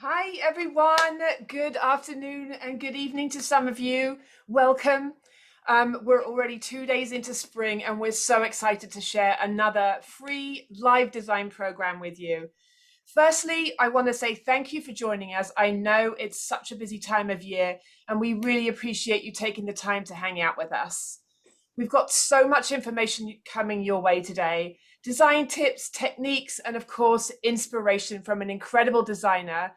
Hi, everyone. Good afternoon and good evening to some of you. Welcome. We're already 2 days into spring and we're so excited to share another free live design program with you. Firstly, I want to say thank you for joining us. I know it's such a busy time of year and we really appreciate you taking the time to hang out with us. We've got so much information coming your way today. Design tips, techniques, and of course, inspiration from an incredible designer.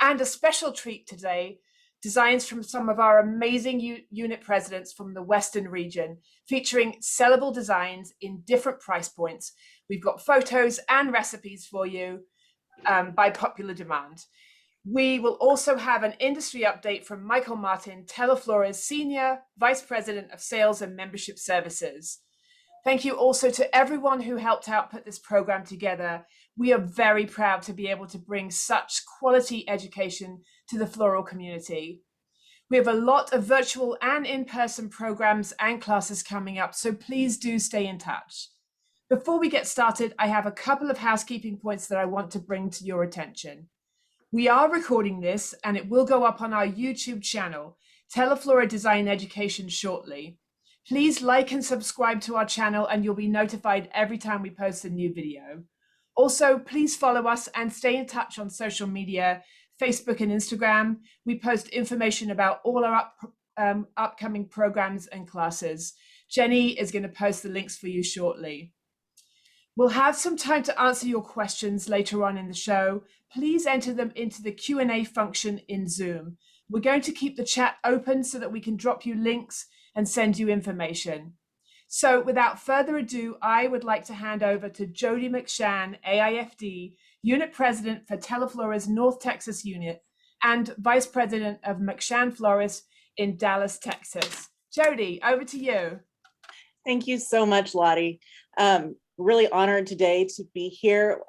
And a special treat today, designs from some of our amazing unit presidents from the Western region, featuring sellable designs in different price points. We've got photos and recipes for you by popular demand. We will also have an industry update from Michael Martin, Teleflora's Senior Vice President of Sales and Membership Services. Thank you also to everyone who helped out put this program together. We are very proud to be able to bring such quality education to the Floral community. We have a lot of virtual and in-person programs and classes coming up, so please do stay in touch. Before we get started, I have a couple of housekeeping points that I want to bring to your attention. We are recording this and it will go up on our YouTube channel, Teleflora Design Education, shortly. Please like and subscribe to our channel and you'll be notified every time we post a new video. Also, please follow us and stay in touch on social media, Facebook and Instagram. We post information about all our upcoming programs and classes. Jenny is going to post the links for you shortly. We'll have some time to answer your questions later on in the show. Please enter them into the Q&A function in Zoom. We're going to keep the chat open so that we can drop you links and send you information. So without further ado, I would like to hand over to Jody McShann, AIFD, Unit President for Teleflora's North Texas unit and Vice President of McShann Florist in Dallas, Texas. Jody, over to you. Thank you so much, Lottie. Really honored today to be here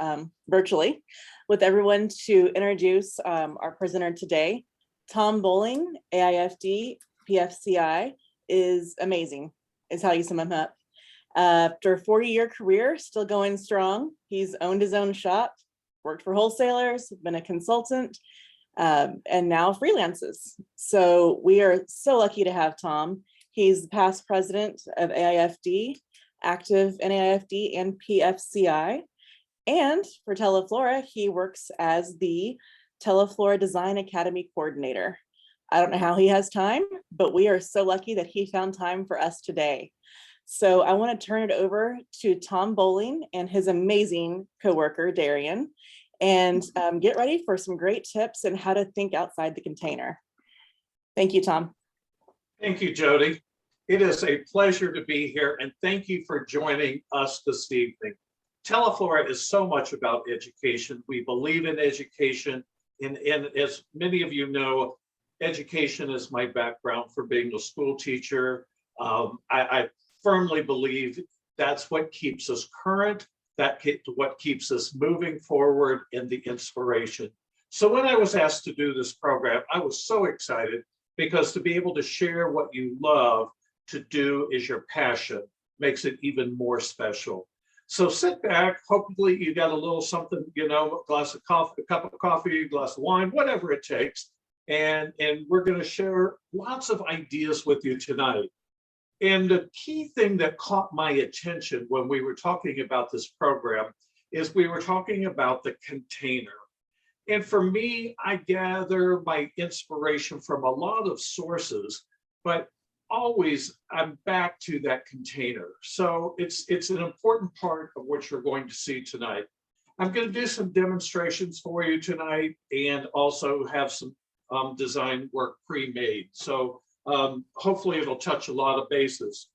virtually with everyone to introduce our presenter today. Tom Bowling, AIFD, PFCI, is amazing, is how you sum him up. After a 40-year career, still going strong, he's owned his own shop, worked for wholesalers, been a consultant, and now freelances. So we are so lucky to have Tom. He's the past president of AIFD, active in AIFD and PFCI. And for Teleflora, he works as the Teleflora Design Academy Coordinator. I don't know how he has time, but we are so lucky that he found time for us today. So I want to turn it over to Tom Bowling and his amazing coworker, Darian, and get ready for some great tips on how to think outside the container. Thank you, Tom. Thank you, Jody. It is a pleasure to be here, and thank you for joining us this evening. Teleflora is so much about education. We believe in education, and as many of you know, education is my background for being a school teacher. I firmly believe that's what keeps us current, that's what keeps us moving forward, and the inspiration. So when I was asked to do this program, I was so excited because to be able to share what you love to do is your passion, makes it even more special. So sit back, hopefully you got a little something, you know, a glass of coffee, a cup of coffee, a glass of wine, whatever it takes. And we're going to share lots of ideas with you tonight. And the key thing that caught my attention when we were talking about this program is we were talking about the container. And for me, I gather my inspiration from a lot of sources, but always I'm back to that container. So it's an important part of what you're going to see tonight. I'm going to do some demonstrations for you tonight and also have some design work pre-made. So hopefully it'll touch a lot of bases.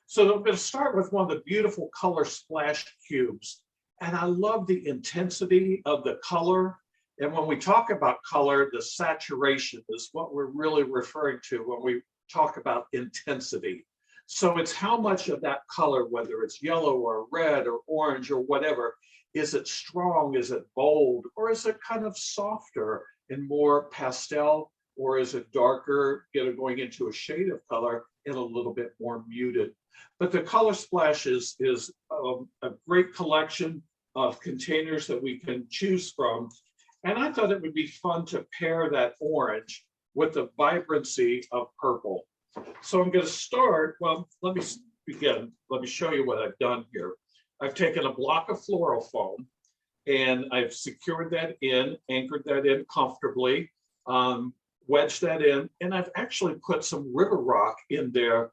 So I'm going to start with one of the beautiful color splash cubes. And I love the intensity of the color. And when we talk about color, the saturation is what we're really referring to when we talk about intensity. So it's how much of that color, whether it's yellow or red or orange or whatever, is it strong, is it bold, or is it kind of softer and more pastel, or is it darker, going into a shade of color and a little bit more muted? But the Color Splash is a great collection of containers that we can choose from. And I thought it would be fun to pair that orange with the vibrancy of purple. So I'm going to start, well, let me begin. Let me show you what I've done here. I've taken a block of floral foam and I've secured that in, anchored that in comfortably, wedged that in, and I've actually put some river rock in there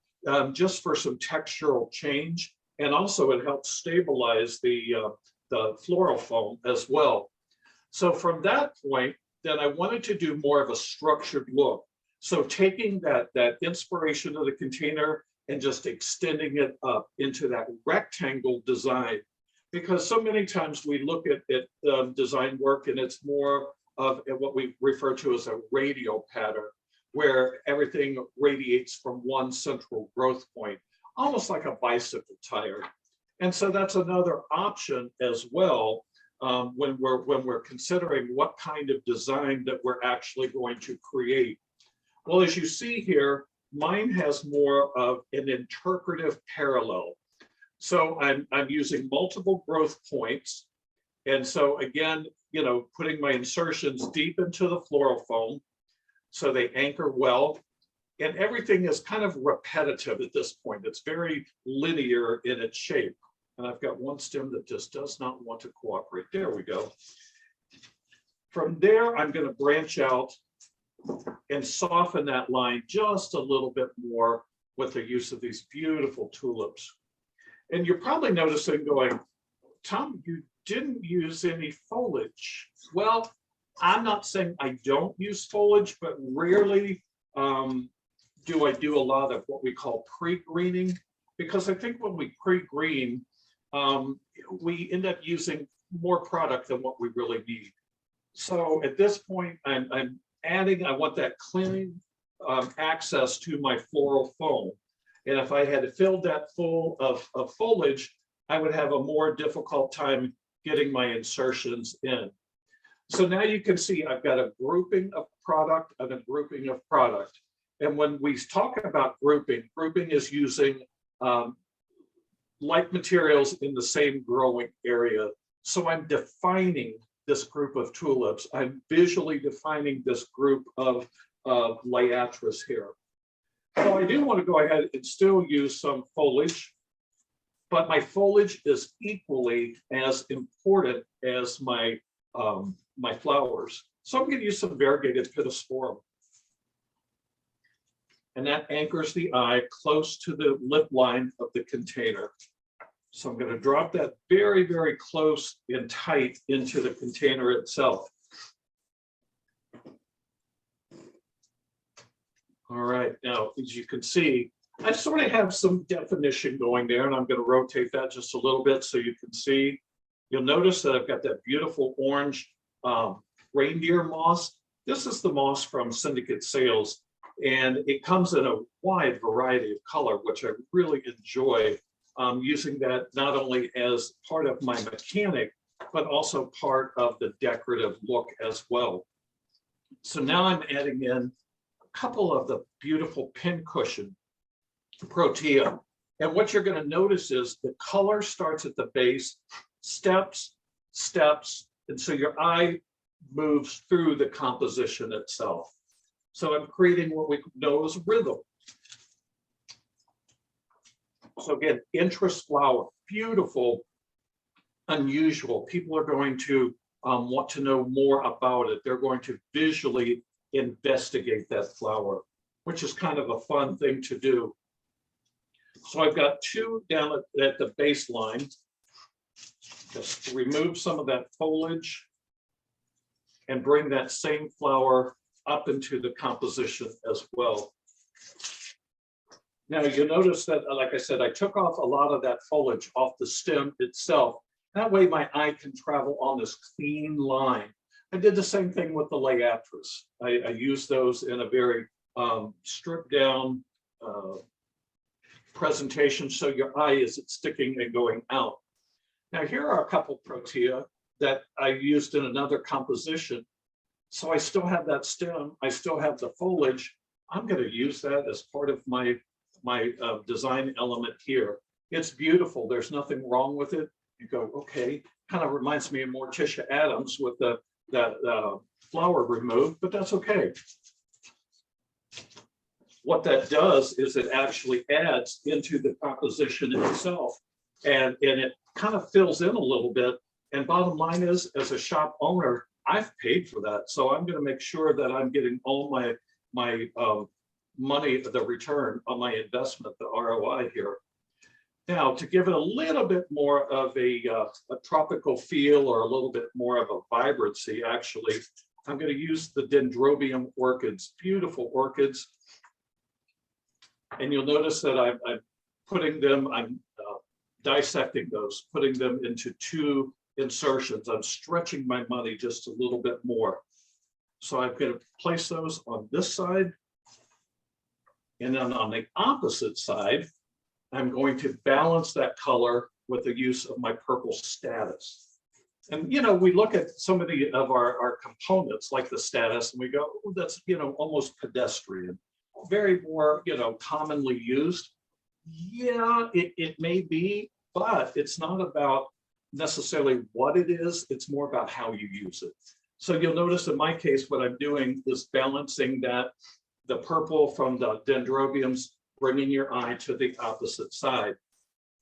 just for some textural change. And also it helps stabilize the floral foam as well. So from that point, then I wanted to do more of a structured look. So taking that inspiration of the container and just extending it up into that rectangle design, because so many times we look at design work and it's more of what we refer to as a radial pattern, where everything radiates from one central growth point, almost like a bicycle tire. And so that's another option as well when we're considering what kind of design that we're actually going to create. Well, as you see here, mine has more of an interpretive parallel. So I'm using multiple growth points. And so again, putting my insertions deep into the floral foam so they anchor well. And everything is kind of repetitive at this point. It's very linear in its shape. And I've got one stem that just does not want to cooperate. There we go. From there, I'm going to branch out and soften that line just a little bit more with the use of these beautiful tulips. And you're probably noticing going, Tom, you didn't use any foliage. Well, I'm not saying I don't use foliage, but rarely do I do a lot of what we call pre-greening, because I think when we pre-green, we end up using more product than what we really need. So at this point, I'm adding, I want that clean access to my floral foam. And if I had filled that full of foliage, I would have a more difficult time getting my insertions in. So now you can see I've got a grouping of product and a grouping of product. And when we talk about grouping is using like materials in the same growing area. So I'm defining this group of tulips. I'm visually defining this group of liatris here. So I do want to go ahead and still use some foliage, but my foliage is equally as important as my my flowers. So I'm going to use some variegated pittosporum. And that anchors the eye close to the lip line of the container. So I'm going to drop that very, very close and tight into the container itself. All right, now, as you can see, I sort of have some definition going there, and I'm going to rotate that just a little bit so you can see. You'll notice that I've got that beautiful orange reindeer moss. This is the moss from Syndicate Sales, and it comes in a wide variety of color, which I really enjoy using that not only as part of my mechanic, but also part of the decorative look as well. So now I'm adding in a couple of the beautiful pincushion protea. And what you're going to notice is the color starts at the base, steps, and so your eye moves through the composition itself. So I'm creating what we know as rhythm. So again, interest flower, beautiful, unusual. People are going to want to know more about it. They're going to visually investigate that flower, which is kind of a fun thing to do. So I've got two down at the baseline. Just remove some of that foliage and bring that same flower up into the composition as well. Now you notice that, like I said, I took off a lot of that foliage off the stem itself. That way my eye can travel on this clean line. I did the same thing with the liatris. I used those in a very stripped down presentation, so your eye isn't sticking and going out. Now here are a couple protea that I used in another composition. So I still have that stem, I still have the foliage. I'm going to use that as part of my design element here. It's beautiful, there's nothing wrong with it. You go, okay, kind of reminds me of Morticia Adams with the flower removed, but that's okay. What that does is it actually adds into the composition itself, and it kind of fills in a little bit. And bottom line is, as a shop owner, I've paid for that, so I'm going to make sure that I'm getting all my money, the return on my investment, the ROI here. Now, to give it a little bit more of a tropical feel, or a little bit more of a vibrancy, actually, I'm going to use the dendrobium orchids, beautiful orchids. And you'll notice that I'm putting them, I'm dissecting those, putting them into 2 insertions. I'm stretching my money just a little bit more. So I'm going to place those on this side. And then on the opposite side, I'm going to balance that color with the use of my purple status. And, you know, we look at so many of our components like the status and we go, oh, that's, you know, almost pedestrian, very more, you know, commonly used. Yeah, it may be, but it's not about necessarily what it is. It's more about how you use it. So you'll notice in my case, what I'm doing is balancing that, the purple from the dendrobiums, bringing your eye to the opposite side.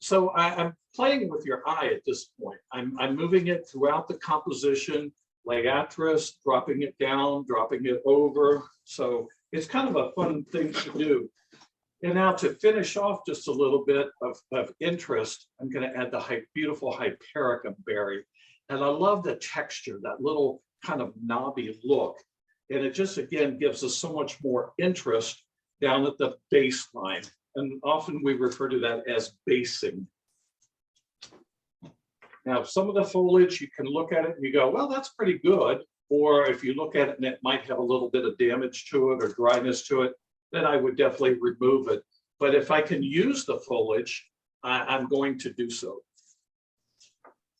So I'm playing with your eye at this point. I'm moving it throughout the composition, liatris, dropping it down, dropping it over. So it's kind of a fun thing to do. And now to finish off just a little bit of interest, I'm going to add the beautiful Hypericum berry. And I love the texture, that little kind of knobby look. And it just, again, gives us so much more interest down at the baseline. And often we refer to that as basing. Now, some of the foliage, you can look at it and you go, well, that's pretty good. Or if you look at it and it might have a little bit of damage to it or dryness to it, then I would definitely remove it. But if I can use the foliage, I'm going to do so.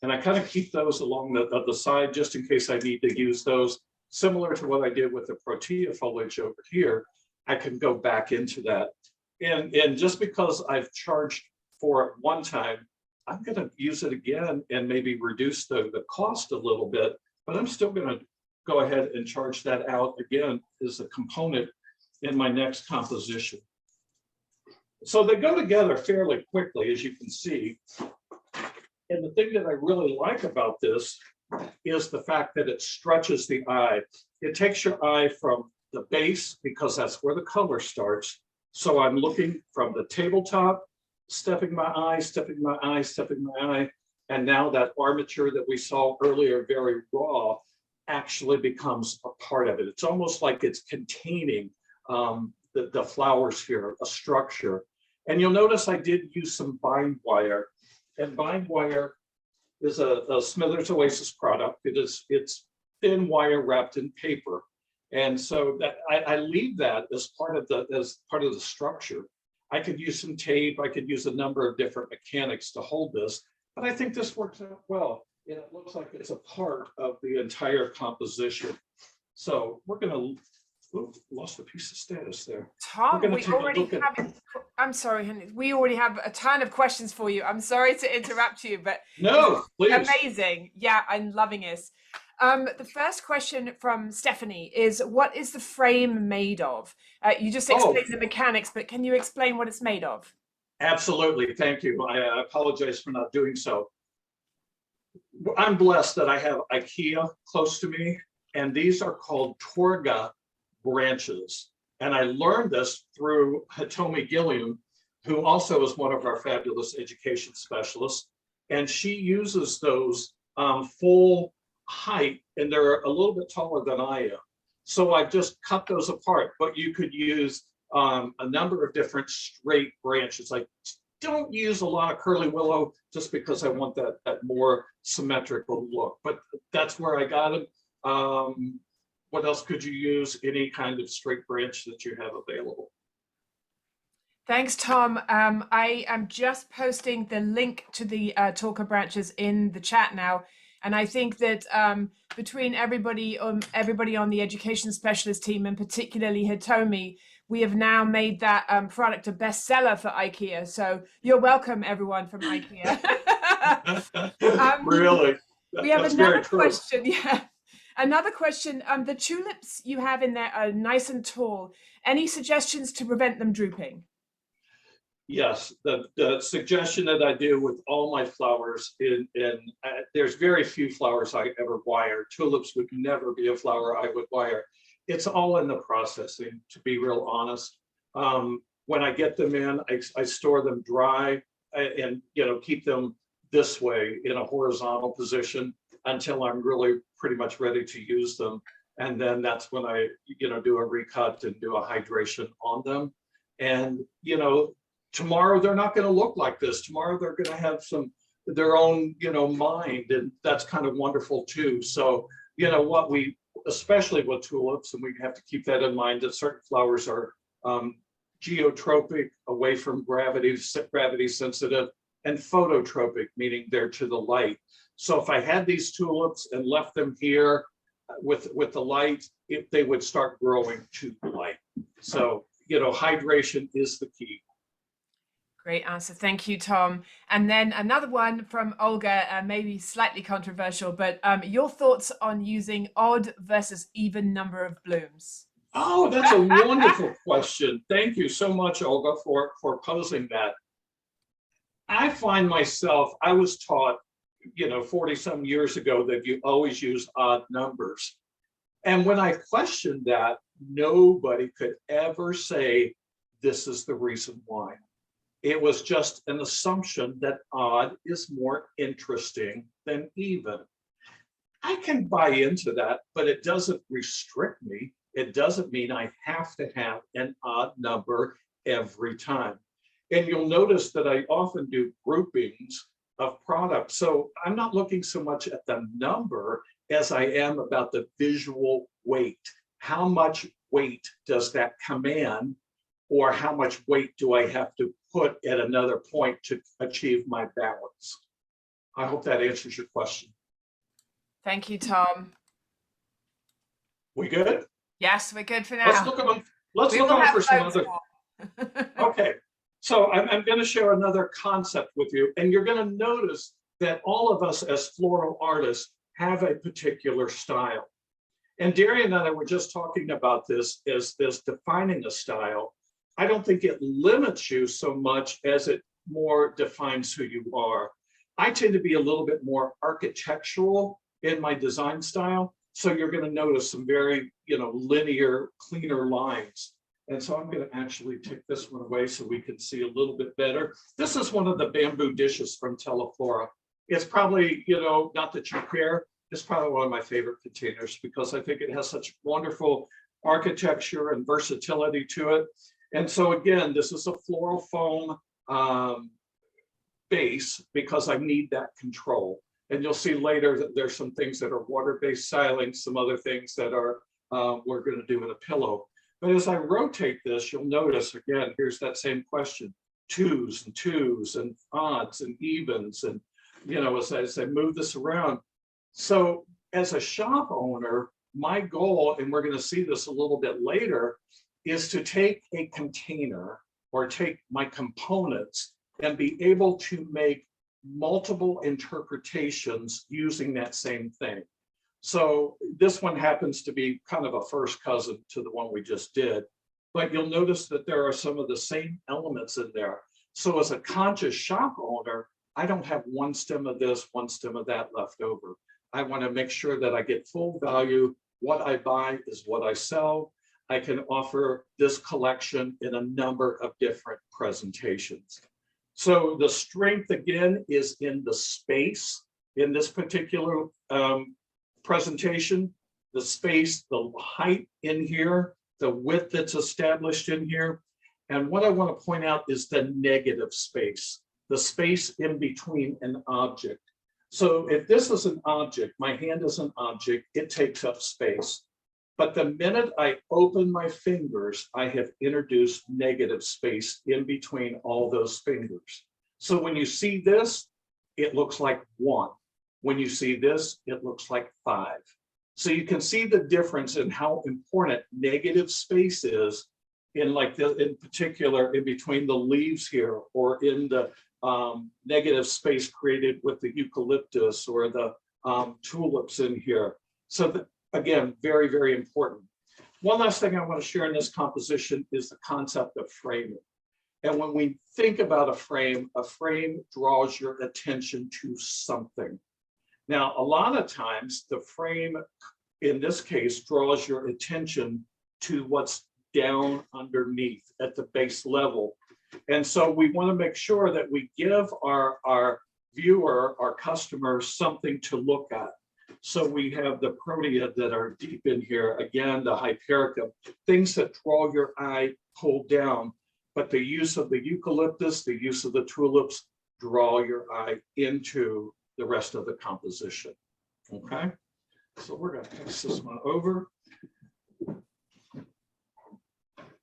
And I kind of keep those along the side just in case I need to use those. Similar to what I did with the protea foliage over here, I can go back into that. And just because I've charged for it one time, I'm going to use it again and maybe reduce the cost a little bit, but I'm still going to go ahead and charge that out again as a component in my next composition. So they go together fairly quickly, as you can see. And the thing that I really like about this is the fact that it stretches the eye. It takes your eye from the base, because that's where the color starts. So I'm looking from the tabletop, stepping my eye, stepping my eye, stepping my eye. And now that armature that we saw earlier, very raw, actually becomes a part of it. It's almost like it's containing the flowers here, a structure. And you'll notice I did use some bind wire. And bind wire is a Smithers Oasis product. It's thin wire wrapped in paper. And so that I leave that as part of the structure. I could use some tape, I could use a number of different mechanics to hold this, but I think this works out well. And it looks like it's a part of the entire composition. So we're gonna, lost a piece of status there. Tom, we already have, I'm sorry, honey, we already have a ton of questions for you. I'm sorry to interrupt you, but no, please. Amazing. Yeah, I'm loving this. The first question from Stephanie is, what is the frame made of? You just explained the mechanics, but can you explain what it's made of? Absolutely, thank you. I apologize for not doing so. I'm blessed that I have IKEA close to me, and these are called Torga branches. And I learned this through Hitomi Gilliam, who also is one of our fabulous education specialists. And she uses those full height, and they're a little bit taller than I am. So I just cut those apart, but you could use a number of different straight branches. I don't use a lot of curly willow just because I want that more symmetrical look, but that's where I got it. What else could you use? Any kind of straight branch that you have available. Thanks, Tom. I am just posting the link to the Torga branches in the chat now. And I think that between everybody on the education specialist team, and particularly Hitomi, we have now made that product a bestseller for IKEA. So you're welcome, everyone from IKEA. Really? We have another question. Yeah. Another question, the tulips you have in there are nice and tall. Any suggestions to prevent them drooping? Yes, the suggestion that I do with all my flowers, there's very few flowers I ever wire. Tulips would never be a flower I would wire. It's all in the processing, to be real honest. When I get them in, I store them dry and keep them this way in a horizontal position until I'm really pretty much ready to use them. And then that's when I do a recut and do a hydration on them. And tomorrow they're not going to look like this. Tomorrow they're going to have their own mind, and that's kind of wonderful too. So what we, especially with tulips, and we have to keep that in mind, that certain flowers are geotropic, away from gravity sensitive, and phototropic, meaning they're to the light. So if I had these tulips and left them here with the light, they would start growing to the light. So hydration is the key. Great answer. Thank you, Tom. And then another one from Olga, maybe slightly controversial, but your thoughts on using odd versus even number of blooms? Oh, that's a wonderful question. Thank you so much, Olga, for posing that. I find myself, I was taught, 40 some years ago that you always use odd numbers. And when I questioned that, nobody could ever say, this is the reason why. It was just an assumption that odd is more interesting than even. I can buy into that, but it doesn't restrict me. It doesn't mean I have to have an odd number every time. And you'll notice that I often do groupings of products. So I'm not looking so much at the number as I am about the visual weight. How much weight does that command, or how much weight do I have to put at another point to achieve my balance? I hope that answers your question. Thank you, Tom. We good? Yes, we're good for now. Let's look on. Let's look on for some other. Okay, so I'm going to share another concept with you, and you're going to notice that all of us as floral artists have a particular style. And Darian and I were just talking about this as defining a style. I don't think it limits you so much as it more defines who you are. I tend to be a little bit more architectural in my design style. So you're going to notice some very, linear, cleaner lines. And so I'm going to actually take this one away so we can see a little bit better. This is one of the bamboo dishes from Teleflora. It's probably, not that you care, it's probably one of my favorite containers because I think it has such wonderful architecture and versatility to it. And so again, this is a floral foam base because I need that control. And you'll see later that there's some things that are water-based styling, some other things that are we're going to do in a pillow. But as I rotate this, you'll notice again, here's that same question: twos and odds and evens, and as I move this around. So as a shop owner, my goal, and we're going to see this a little bit later, is to take a container or take my components and be able to make multiple interpretations using that same thing. So this one happens to be kind of a first cousin to the one we just did, but you'll notice that there are some of the same elements in there. So as a conscious shop owner, I don't have one stem of this, one stem of that left over. I want to make sure that I get full value. What I buy is what I sell. I can offer this collection in a number of different presentations. So the strength again is in the space in this particular presentation, the space, the height in here, the width that's established in here. And what I want to point out is the negative space, the space in between an object. So if this is an object, my hand is an object, it takes up space. But the minute I open my fingers, I have introduced negative space in between all those fingers. So when you see this, it looks like 1. When you see this, it looks like 5. So you can see the difference in how important negative space is in in particular, in between the leaves here, or in the negative space created with the eucalyptus or the tulips in here. So again, very, very important. One last thing I want to share in this composition is the concept of framing. And when we think about a frame draws your attention to something. Now, a lot of times the frame, in this case, draws your attention to what's down underneath at the base level. And so we want to make sure that we give our viewer, our customer, something to look at. So we have the protea that are deep in here. Again, the hypericum, things that draw your eye pulled down. But the use of the eucalyptus, the use of the tulips, draw your eye into the rest of the composition. Okay, so we're going to pass this one over.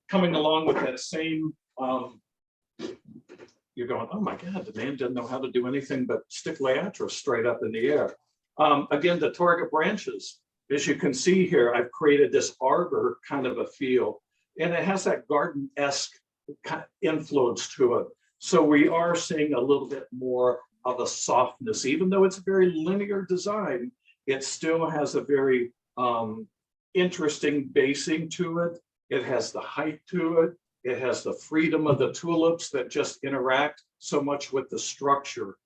Coming along with that same, you're going, oh my God, the man didn't know how to do anything but stick Liatris straight up in the air. Again, the target branches, as you can see here, I've created this arbor kind of a feel, and it has that garden-esque influence to it. So we are seeing a little bit more of a softness, even though it's a very linear design, it still has a very interesting basing to it. It has the height to it. It has the freedom of the tulips that just interact so much with the structure.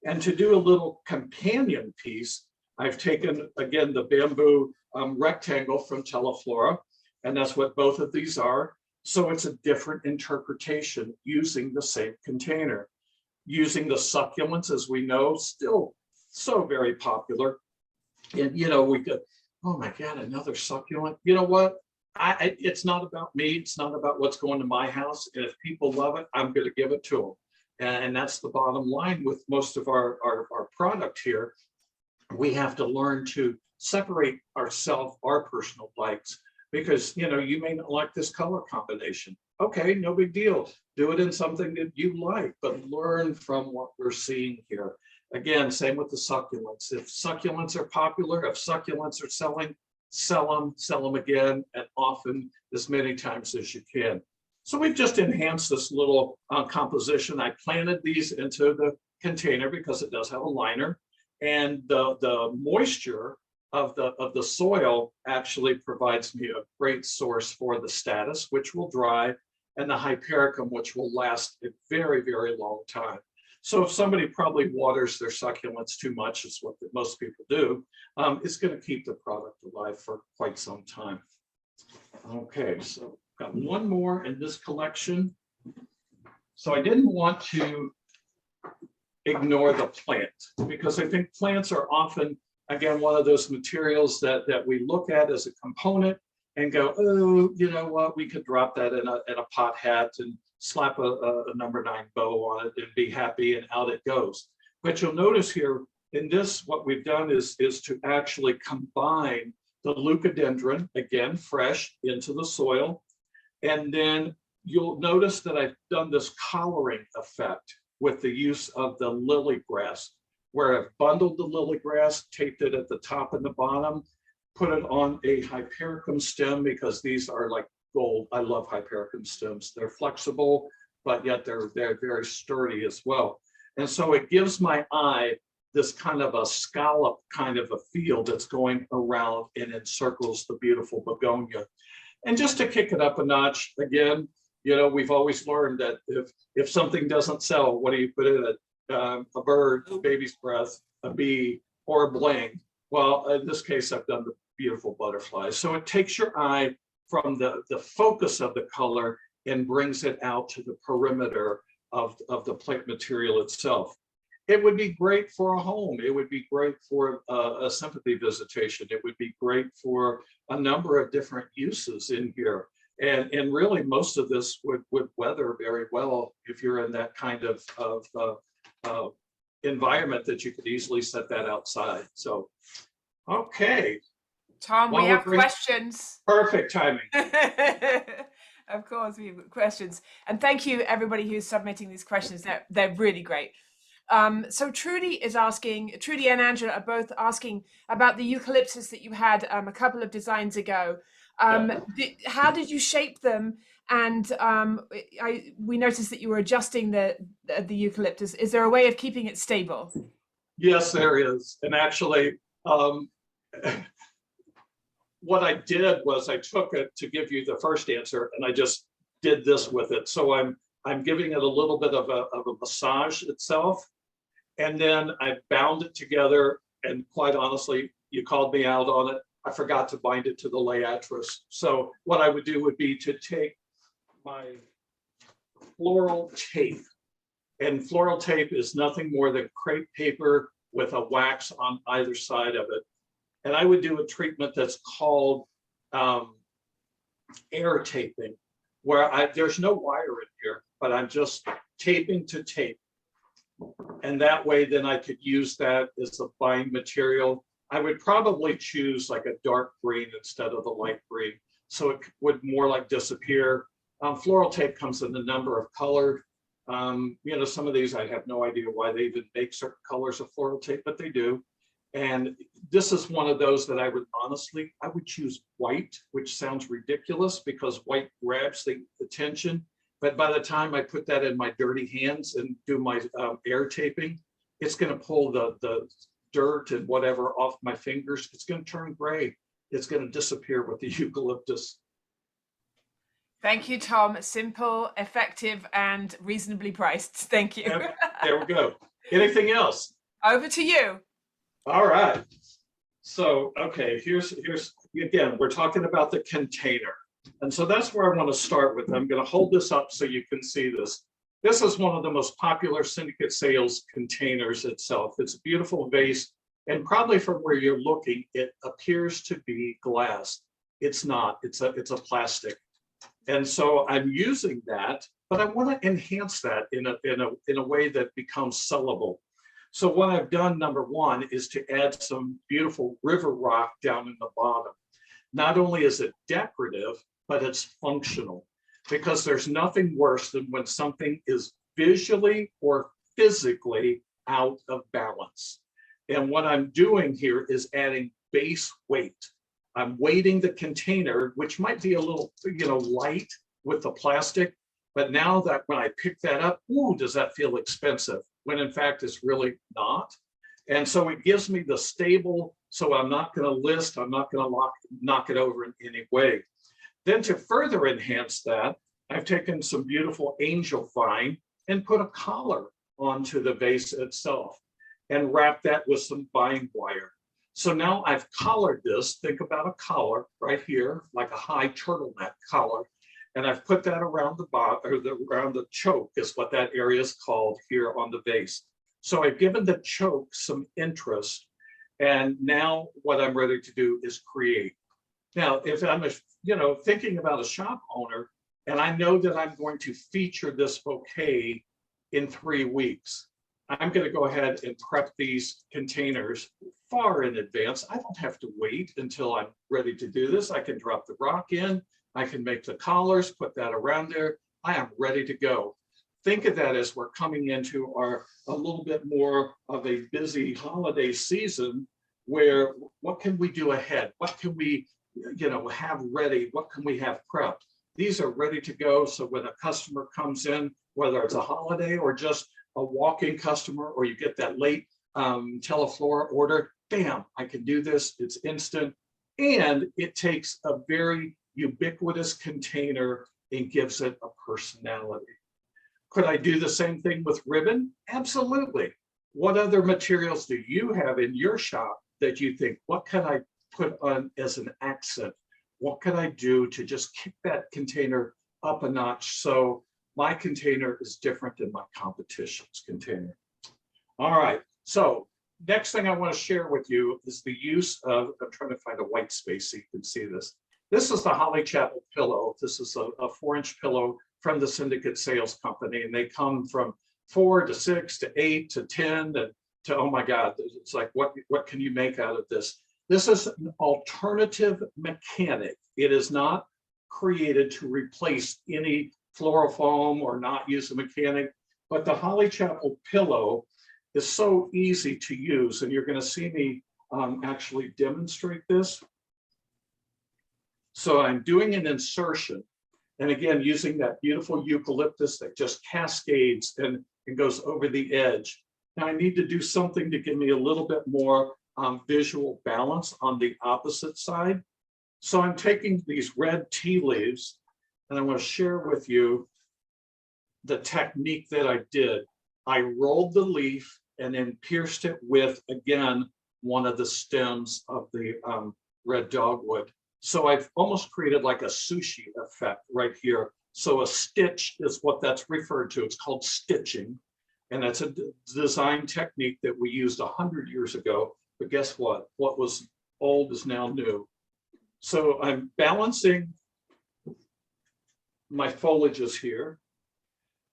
And to do a little companion piece, I've taken, again, the bamboo rectangle from Teleflora, and that's what both of these are. So it's a different interpretation using the same container. Using the succulents, as we know, still so very popular. And, you know, we could, oh my God, another succulent. You know what? It's not about me. It's not about what's going to my house. And if people love it, I'm going to give it to them. And that's the bottom line with most of our product here. We have to learn to separate ourselves, our personal likes, because, you know, you may not like this color combination. Okay, no big deal. Do it in something that you like, but learn from what we're seeing here. Again, same with the succulents. If succulents are popular, if succulents are selling, sell them again, and often as many times as you can. So we've just enhanced this little composition. I planted these into the container because it does have a liner, and the moisture of the soil actually provides me a great source for the status, which will dry, and the hypericum, which will last a very, very long time. So if somebody probably waters their succulents too much, is what most people do, it's going to keep the product alive for quite some time. Okay, so got one more in this collection. So I didn't want to ignore the plant, because I think plants are often, again, one of those materials that we look at as a component and go, oh, you know what, we could drop that in a pot hat and slap a number 9 bow on it and be happy, and out it goes. But you'll notice here in this, what we've done is to actually combine the leucadendron, again, fresh, into the soil. And then you'll notice that I've done this collaring effect with the use of the lily grass, where I've bundled the lily grass, taped it at the top and the bottom, put it on a hypericum stem, because these are like gold. I love hypericum stems. They're flexible, but yet they're very sturdy as well. And so it gives my eye this kind of a scallop kind of a feel that's going around and encircles the beautiful begonia. And just to kick it up a notch, again, you know, we've always learned that if something doesn't sell, what do you put in it? A bird, a baby's breath, a bee, or a bling. Well, in this case, I've done the beautiful butterflies. So it takes your eye from the focus of the color and brings it out to the perimeter of the plant material itself. It would be great for a home. It would be great for a sympathy visitation. It would be great for a number of different uses in here. And really, most of this would weather very well if you're in that kind of environment that you could easily set that outside. So, okay. Tom, we have questions. Perfect timing. Of course, we have questions. And thank you, everybody who's submitting these questions. They're really great. So Trudy and Angela are both asking about the eucalyptus that you had a couple of designs ago. How did you shape them? And we noticed that you were adjusting the eucalyptus. Is there a way of keeping it stable? Yes, there is. And actually, what I did was I took it to give you the first answer and I just did this with it. So I'm giving it a little bit of a massage itself. And then I bound it together. And quite honestly, you called me out on it. I forgot to bind it to the liatris. So what I would do would be to take my floral tape. And floral tape is nothing more than crepe paper with a wax on either side of it. And I would do a treatment that's called air taping, where there's no wire in here, but I'm just taping to tape. And that way, then I could use that as a bind material. I would probably choose like a dark green instead of the light green, so it would more like disappear. Floral tape comes in a number of colors. You know, some of these I have no idea why they even make certain colors of floral tape, but they do. And this is one of those that I would choose white, which sounds ridiculous because white grabs the attention. But by the time I put that in my dirty hands and do my air taping, it's going to pull the dirt and whatever off my fingers. It's going to turn gray. It's going to disappear with the eucalyptus. Thank you, Tom. Simple, effective, and reasonably priced. Thank you. And there we go. Anything else? Over to you. All right. So, okay, here's again, we're talking about the container. And so that's where I want to start with. I'm going to hold this up so you can see this. This is one of the most popular syndicate sales containers itself. It's a beautiful vase, and probably from where you're looking, it appears to be glass. It's not. It's a plastic. And so I'm using that, but I want to enhance that in a way that becomes sellable. So what I've done, number one, is to add some beautiful river rock down in the bottom. Not only is it decorative, but it's functional, because there's nothing worse than when something is visually or physically out of balance. And what I'm doing here is adding base weight. I'm weighting the container, which might be a little, light with the plastic, but now that when I pick that up, ooh, does that feel expensive? When in fact it's really not. And so it gives me the stable, so I'm not going to list, I'm not going to knock it over in any way. Then to further enhance that, I've taken some beautiful angel vine and put a collar onto the vase itself and wrapped that with some vine wire. So now I've collared this. Think about a collar right here, like a high turtleneck collar. And I've put that around the bottom, or around the choke is what that area is called here on the vase. So I've given the choke some interest. And now what I'm ready to do is create. Now, if I'm thinking about a shop owner, and I know that I'm going to feature this bouquet in 3 weeks, I'm going to go ahead and prep these containers far in advance. I don't have to wait until I'm ready to do this. I can drop the rock in, I can make the collars, put that around there. I am ready to go. Think of that as we're coming into a little bit more of a busy holiday season, where what can we do ahead? What can we have ready? What can we have prepped? These are ready to go. So when a customer comes in, whether it's a holiday or just a walk-in customer, or you get that late Teleflora order, bam, I can do this. It's instant. And it takes a very ubiquitous container and gives it a personality. Could I do the same thing with ribbon? Absolutely. What other materials do you have in your shop that you think, what can I put on as an accent? What can I do to just kick that container up a notch so my container is different than my competition's container? All right, so next thing I want to share with you is the use of, I'm trying to find a white space so you can see this. This is the Holly Chapel pillow. This is a 4-inch pillow from the Syndicate Sales Company, and they come from 4 to 6 to 8 to 10 and to, oh my God, it's like, what can you make out of this? This is an alternative mechanic. It is not created to replace any floral foam or not use a mechanic, but the Holly Chapel pillow is so easy to use, and you're going to see me actually demonstrate this. So I'm doing an insertion, and again, using that beautiful eucalyptus that just cascades and goes over the edge. Now I need to do something to give me a little bit more visual balance on the opposite side. So I'm taking these red tea leaves and I want to share with you the technique that I did. I rolled the leaf and then pierced it with, again, one of the stems of the red dogwood. So I've almost created like a sushi effect right here. So a stitch is what that's referred to. It's called stitching. And that's a design technique that we used 100 years ago. But guess what? What was old is now new. So I'm balancing my foliages here.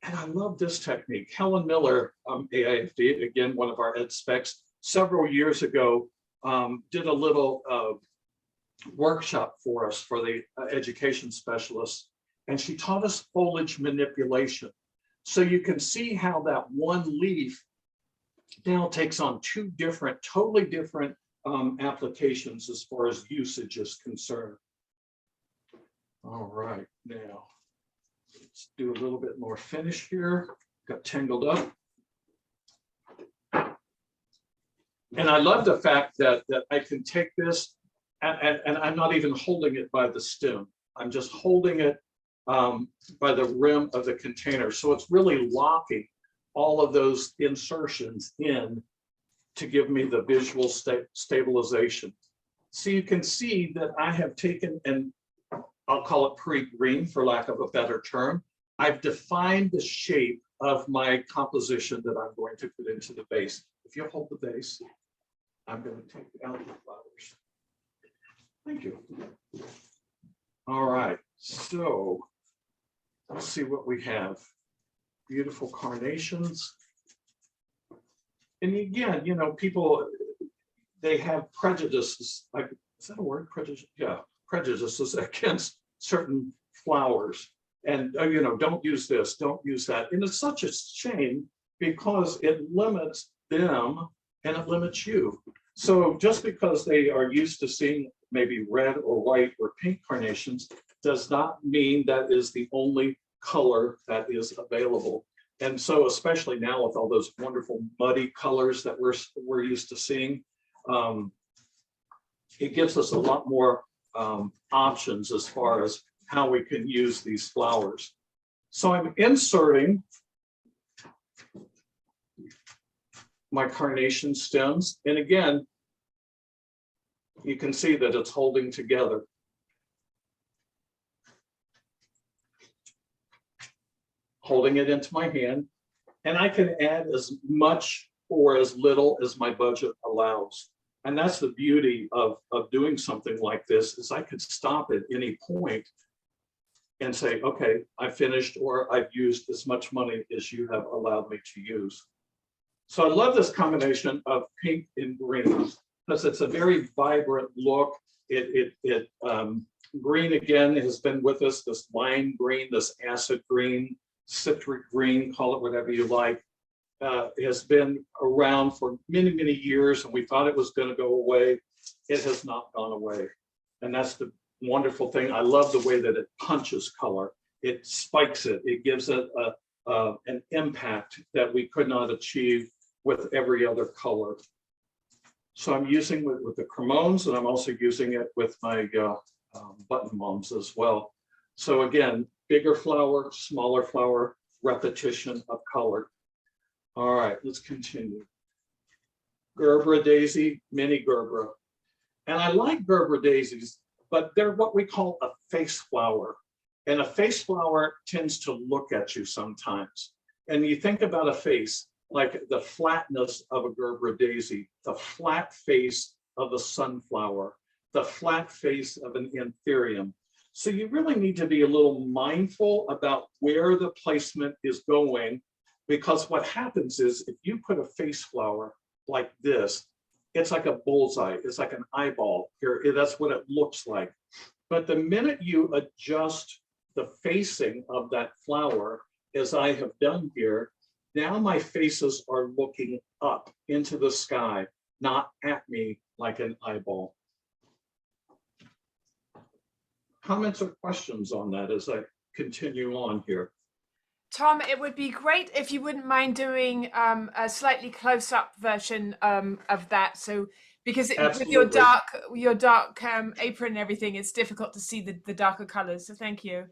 And I love this technique. Helen Miller, AIFD, again, one of our ed specs, several years ago, did a little workshop for us for the education specialists. And she taught us foliage manipulation. So you can see how that one leaf now takes on two different, totally different applications as far as usage is concerned. All right, now let's do a little bit more finish here. Got tangled up. And I love the fact that I can take this and I'm not even holding it by the stem. I'm just holding it by the rim of the container. So it's really locking all of those insertions in to give me the visual stabilization. So you can see that I have taken, and I'll call it pre-green for lack of a better term. I've defined the shape of my composition that I'm going to put into the base. If you'll hold the base, I'm going to take out the flowers. Thank you. All right, so let's see what we have. Beautiful carnations. And again, you know, people, they have prejudices. Like, is that a word? Prejudice? Yeah, prejudices against certain flowers. And, you know, don't use this, don't use that. And it's such a shame because it limits them and it limits you. So just because they are used to seeing maybe red or white or pink carnations does not mean that is the only color that is available. And so especially now with all those wonderful muddy colors that we're used to seeing, it gives us a lot more options as far as how we can use these flowers. So I'm inserting my carnation stems. And again, you can see that it's holding together. Holding it into my hand, and I can add as much or as little as my budget allows. And that's the beauty of doing something like this, is I could stop at any point and say, okay, I finished, or I've used as much money as you have allowed me to use. So I love this combination of pink and green because it's a very vibrant look. Green again has been with us, this lime green, this acid green, citric green, call it whatever you like, has been around for many, many years, and we thought it was going to go away. It has not gone away. And that's the wonderful thing. I love the way that it punches color. It spikes it. It gives it an impact that we could not achieve with every other color. So I'm using it with the cremones, and I'm also using it with my button mums as well. So again, bigger flower, smaller flower, repetition of color. All right, let's continue. Gerbera daisy, mini gerbera. And I like Gerbera daisies, but they're what we call a face flower. And a face flower tends to look at you sometimes. And you think about a face, like the flatness of a Gerbera daisy, the flat face of a sunflower, the flat face of an anthurium. So you really need to be a little mindful about where the placement is going, because what happens is if you put a face flower like this, it's like a bullseye, it's like an eyeball here. That's what it looks like. But the minute you adjust the facing of that flower, as I have done here, now my faces are looking up into the sky, not at me like an eyeball. Comments or questions on that as I continue on here? Tom, it would be great if you wouldn't mind doing a slightly close-up version of that, so Because with Absolutely. your dark apron and everything, it's difficult to see the darker colors. So thank you.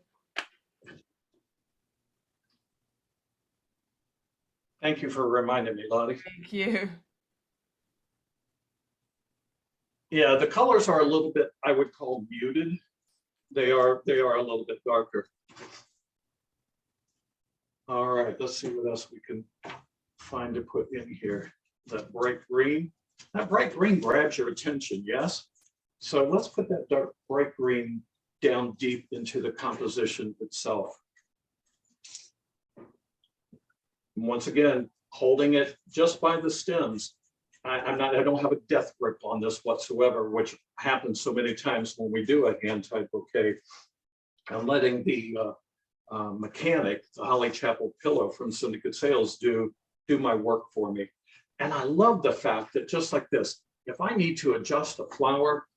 Thank you for reminding me, Lottie. Thank you. Yeah, the colors are a little bit, I would call muted. They are a little bit darker. All right, let's see what else we can find to put in here. That bright green. That bright green grabs your attention, yes? So let's put that dark bright green down deep into the composition itself. And once again, holding it just by the stems. I don't have a death grip on this whatsoever, which happens so many times when we do a hand-tied bouquet. I'm letting the mechanic, the Holly Chapel pillow from Syndicate Sales, do my work for me. And I love the fact that just like this, if I need to adjust a flower,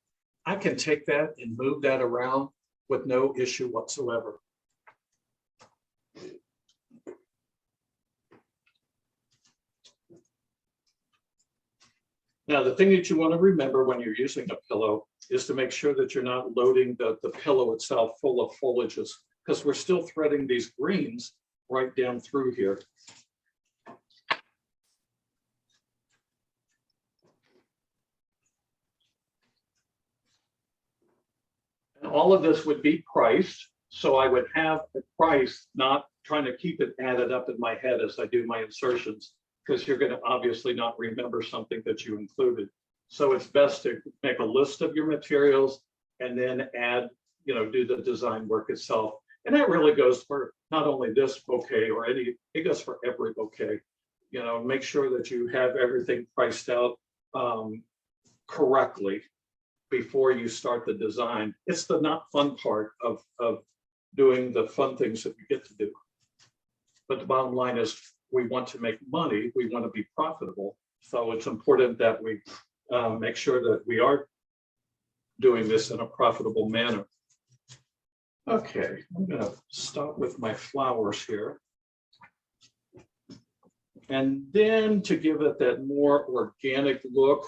I can take that and move that around with no issue whatsoever. Now, the thing that you want to remember when you're using a pillow is to make sure that you're not loading the pillow itself full of foliages, because we're still threading these greens right down through here. And all of this would be priced, so I would have a price, not trying to keep it added up in my head as I do my insertions, because you're going to obviously not remember something that you included. So it's best to make a list of your materials and then add, do the design work itself. And that really goes for not only this bouquet or it goes for every bouquet. Make sure that you have everything priced out correctly before you start the design. It's the not fun part of doing the fun things that we get to do. But the bottom line is, we want to make money, we want to be profitable. So it's important that we make sure that we are doing this in a profitable manner. Okay, I'm going to stop with my flowers here. And then to give it that more organic look,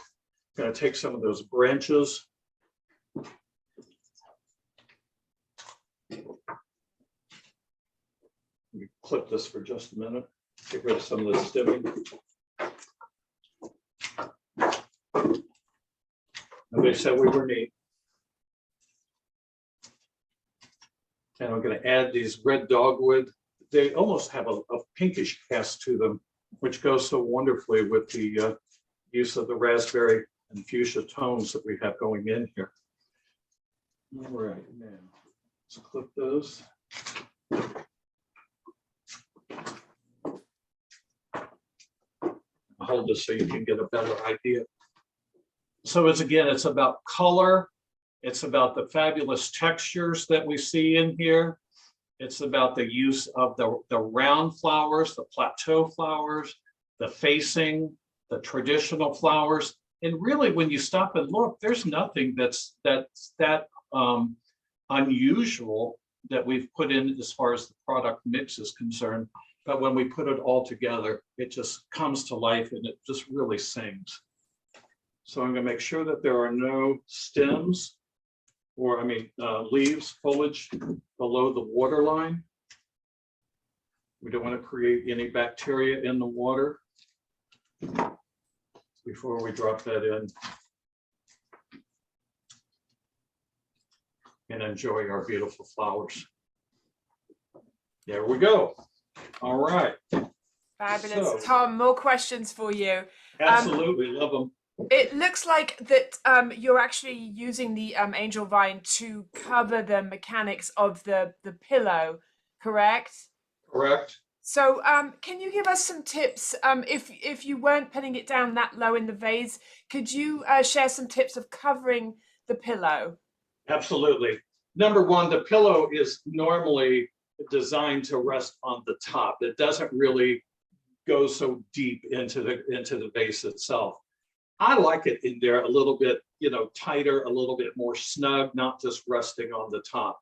I'm going to take some of those branches. Let me clip this for just a minute. Get rid of some of the stemming. Nobody said we were neat. And I'm going to add these red dogwood. They almost have a pinkish cast to them, which goes so wonderfully with the use of the raspberry and fuchsia tones that we have going in here. All right, now let's clip those. Hold this so you can get a better idea. So it's about color. It's about the fabulous textures that we see in here. It's about the use of the round flowers, the plateau flowers, the facing, the traditional flowers. And really, when you stop and look, there's nothing that's that unusual that we've put in as far as the product mix is concerned. But when we put it all together, it just comes to life and it just really sings. So I'm going to make sure that there are no stems or, leaves, foliage below the water line. We don't want to create any bacteria in the water before we drop that in and enjoy our beautiful flowers. There we go. All right. Fabulous. So, Tom, more questions for you. Absolutely, love them. It looks like that you're actually using the angel vine to cover the mechanics of the pillow, correct? Correct. So can you give us some tips? If you weren't putting it down that low in the vase, could you share some tips of covering the pillow? Absolutely. Number one, the pillow is normally designed to rest on the top. It doesn't really go so deep into the vase itself. I like it in there a little bit, tighter, a little bit more snug, not just resting on the top.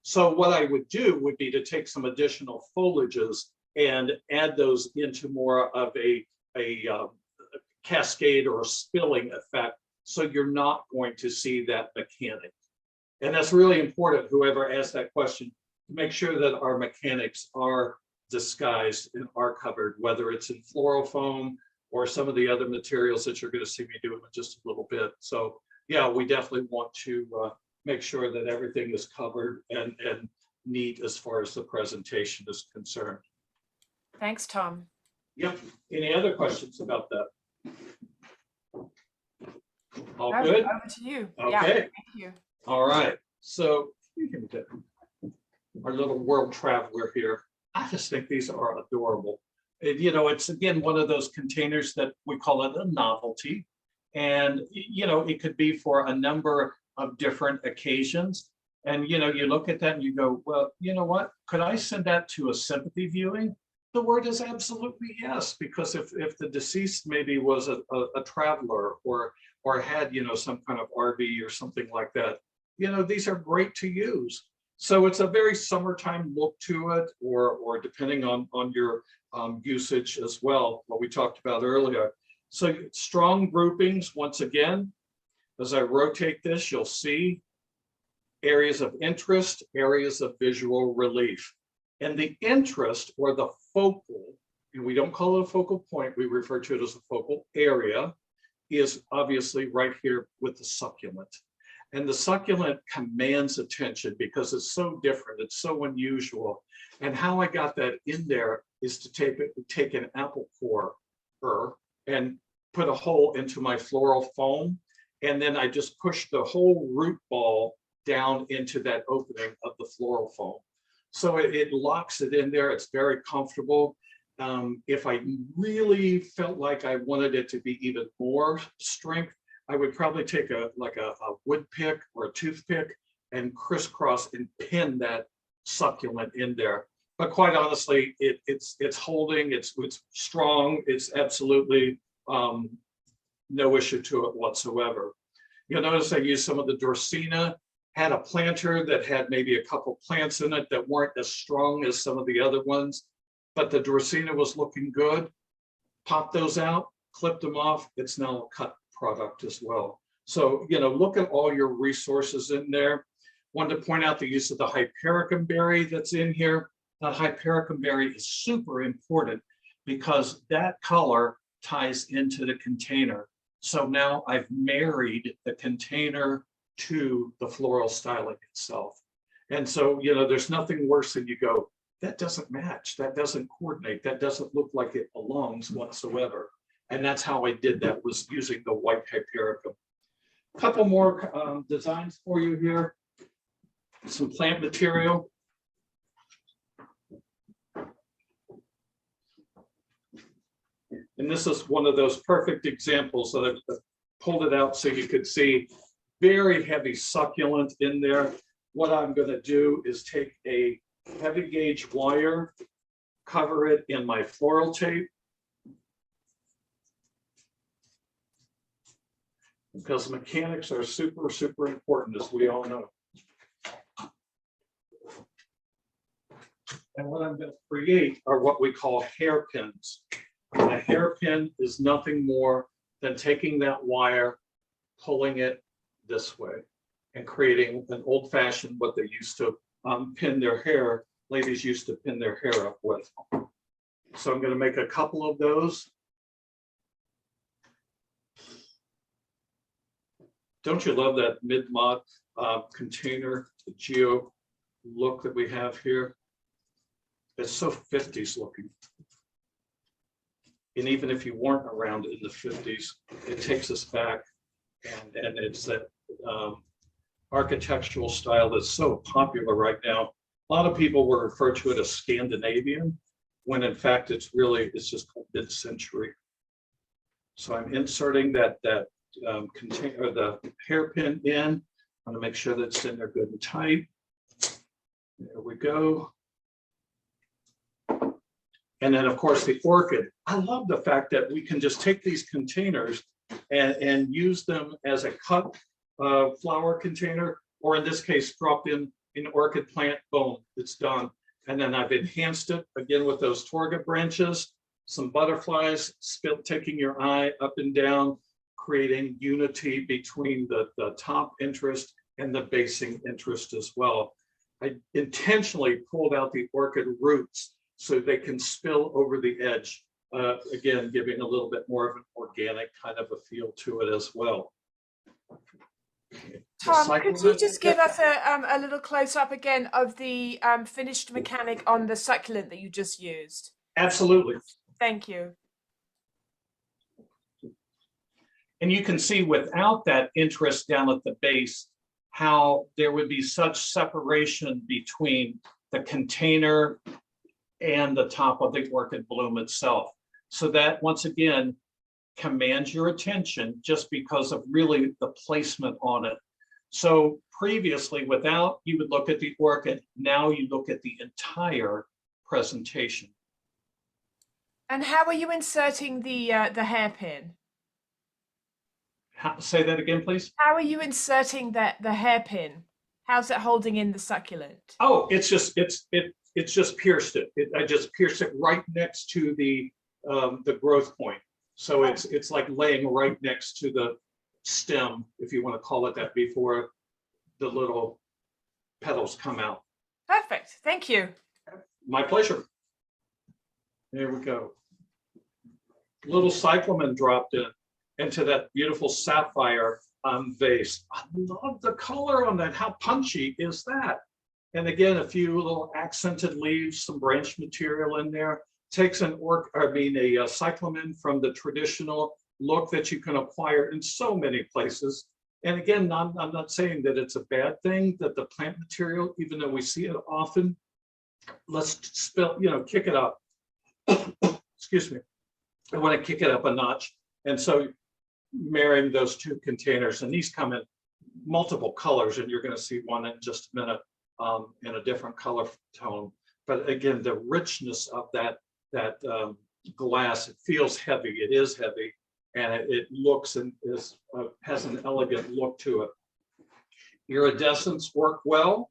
So what I would do would be to take some additional foliages and add those into more of a cascade or a spilling effect so you're not going to see that mechanic. And that's really important, whoever asked that question, to make sure that our mechanics are disguised and are covered, whether it's in floral foam or some of the other materials that you're going to see me do in just a little bit. So yeah, we definitely want to make sure that everything is covered and neat as far as the presentation is concerned. Thanks, Tom. Yep. Any other questions about that? All No, good? over to you. Okay. Yeah, thank you. All right. So our little world traveler here. I just think these are adorable. And, you know, it's again one of those containers that we call it a novelty. And, you know, it could be for a number of different occasions. And, you know, you look at that and you go, well, you know what? Could I send that to a sympathy viewing? The word is absolutely yes, because if the deceased maybe was a traveler or had, you know, some kind of RV or something like that, you know, these are great to use. So it's a very summertime look to it, or depending on your usage as well, what we talked about earlier. So strong groupings, once again, as I rotate this, you'll see areas of interest, areas of visual relief. And the interest, or the focal, and we don't call it a focal point, we refer to it as a focal area, is obviously right here with the succulent. And the succulent commands attention because it's so different, it's so unusual. And how I got that in there is to take an apple core and put a hole into my floral foam. And then I just push the whole root ball down into that opening of the floral foam. So it locks it in there. It's very comfortable. If I really felt like I wanted it to be even more strength, I would probably take a wood pick or a toothpick and crisscross and pin that succulent in there. But quite honestly, it's holding, it's strong, it's absolutely no issue to it whatsoever. You'll notice I used some of the Dorsina, had a planter that had maybe a couple plants in it that weren't as strong as some of the other ones, but the Dorsina was looking good. Popped those out, clipped them off. It's now a cut product as well. So, you know, look at all your resources in there. Wanted to point out the use of the hypericum berry that's in here. That hypericum berry is super important because that color ties into the container. So now I've married the container to the floral styling itself. And so, you know, there's nothing worse than you go, that doesn't match, that doesn't coordinate, that doesn't look like it belongs whatsoever. And that's how I did that, was using the white hypericum. A couple more designs for you here. Some plant material. And this is one of those perfect examples that I've pulled it out so you could see. Very heavy succulent in there. What I'm going to do is take a heavy gauge wire, cover it in my floral tape, because mechanics are super, super important, as we all know. And what I'm going to create are what we call hairpins. And a hairpin is nothing more than taking that wire, pulling it this way, and creating an old-fashioned, what they used to pin their hair, ladies used to pin their hair up with. So I'm going to make a couple of those. Don't you love that mid-mod container, the geo look that we have here? It's so 50s looking. And even if you weren't around in the 50s, it takes us back. And it's that architectural style that's so popular right now. A lot of people will refer to it as Scandinavian, when in fact it's just called mid-century. So I'm inserting that container, the hairpin in. I'm going to make sure that it's in there good and tight. There we go. And then of course the orchid. I love the fact that we can just take these containers and use them as a cut flower container, or in this case, drop in an orchid plant, boom, it's done. And then I've enhanced it again with those torga branches, some butterflies, taking your eye up and down, creating unity between the top interest and the basing interest as well. I intentionally pulled out the orchid roots so they can spill over the edge, again, giving a little bit more of an organic kind of a feel to it as well. Tom, could you just give us a little close-up again of the finished mechanic on the succulent that you just used? Absolutely. Thank you. And you can see without that interest down at the base, how there would be such separation between the container and the top of the orchid bloom itself. So that, once again, commands your attention just because of really the placement on it. So previously, without, you would look at the orchid. Now you look at the entire presentation. And how are you inserting the hairpin? Say that again, please. How are you inserting the hairpin? How's it holding in the succulent? Oh, it's just pierced it. I just pierced it right next to the growth point. So it's like laying right next to the stem, if you want to call it that, before the little petals come out. Perfect. Thank you. My pleasure. There we go. Little cyclamen dropped into that beautiful sapphire vase. I love the color on that. How punchy is that? And again, a few little accented leaves, some branch material in there. Takes a cyclamen from the traditional look that you can acquire in so many places. And again, I'm not saying that it's a bad thing that the plant material, even though we see it often, let's kick it up. Excuse me. I want to kick it up a notch. And so marrying those two containers, and these come in multiple colors, and you're going to see one in just a minute in a different color tone. But again, the richness of that glass, it feels heavy. It is heavy, and it looks and has an elegant look to it. Iridescents work well.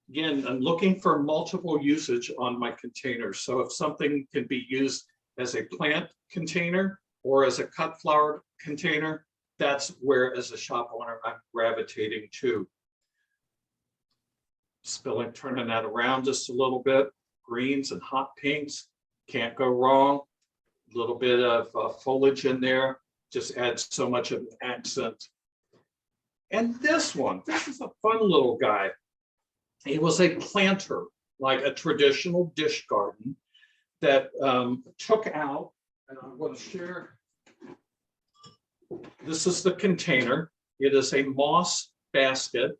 Again, I'm looking for multiple usage on my containers. So if something can be used as a plant container or as a cut flower container, that's where, as a shop owner, I'm gravitating to. Turning that around just a little bit. Greens and hot pinks, can't go wrong. A little bit of foliage in there, just adds so much of an accent. And this is a fun little guy. It was a planter, like a traditional dish garden, that took out, and I'm going to share. This is the container. It is a moss basket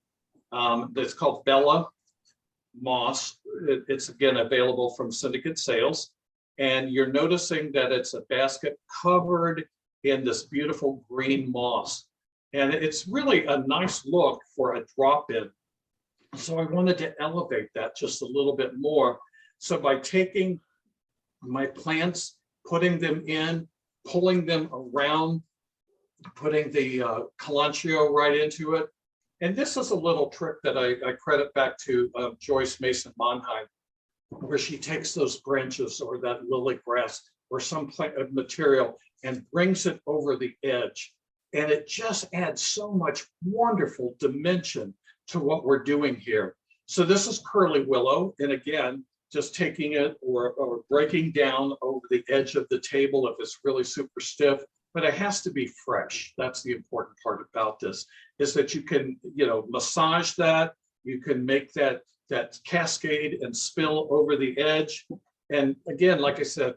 that's called Bella Moss. It's again available from Syndicate Sales. And you're noticing that it's a basket covered in this beautiful green moss. And it's really a nice look for a drop-in. So I wanted to elevate that just a little bit more. So by taking my plants, putting them in, pulling them around, putting the calantrio right into it. And this is a little trick that I credit back to Joyce Mason Monheim, where she takes those branches or that lily grass or some plant material and brings it over the edge. And it just adds so much wonderful dimension to what we're doing here. So this is curly willow. And again, just taking it or breaking down over the edge of the table if it's really super stiff, but it has to be fresh. That's the important part about this, is that you can, massage that, you can make that cascade and spill over the edge. And again, like I said,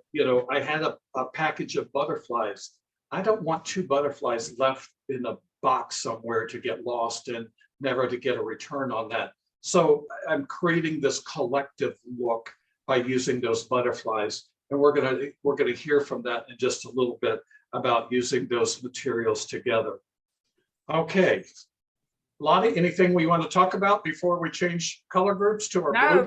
I had a package of butterflies. I don't want 2 butterflies left in a box somewhere to get lost and never to get a return on that. So I'm creating this collective look by using those butterflies. And we're gonna hear from that in just a little bit about using those materials together. Okay, Lottie, anything we want to talk about before we change color groups to our No,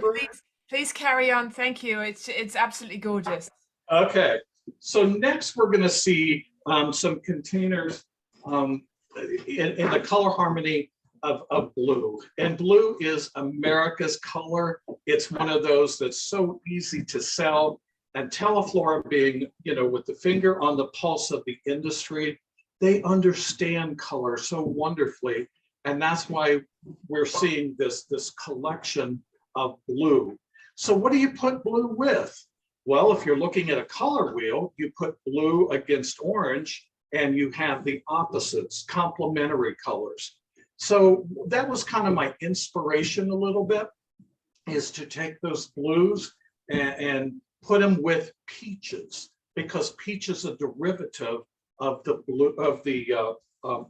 please carry on. Thank you. It's absolutely gorgeous. Okay, so next we're going to see some containers in the color harmony of blue. And blue is America's color. It's one of those that's so easy to sell. And Teleflora being, with the finger on the pulse of the industry, they understand color so wonderfully. And that's why we're seeing this collection of blue. So what do you put blue with? Well, if you're looking at a color wheel, you put blue against orange and you have the opposites, complementary colors. So that was kind of my inspiration a little bit, is to take those blues and put them with peaches, because peach is a derivative of the blue of the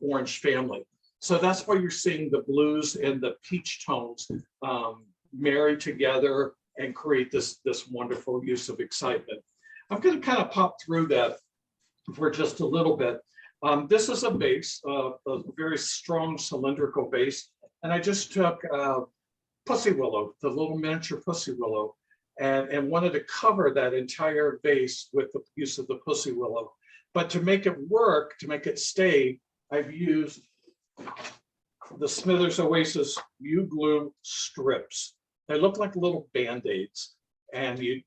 orange family. So that's why you're seeing the blues and the peach tones marry together and create this wonderful use of excitement. I'm going to kind of pop through that for just a little bit. This is a base, a very strong cylindrical base, and I just took pussy willow, the little miniature pussy willow, and wanted to cover that entire base with the use of the pussy willow. But to make it work, to make it stay, I've used the Smithers Oasis U-Glue strips. They look like little Band-Aids, and you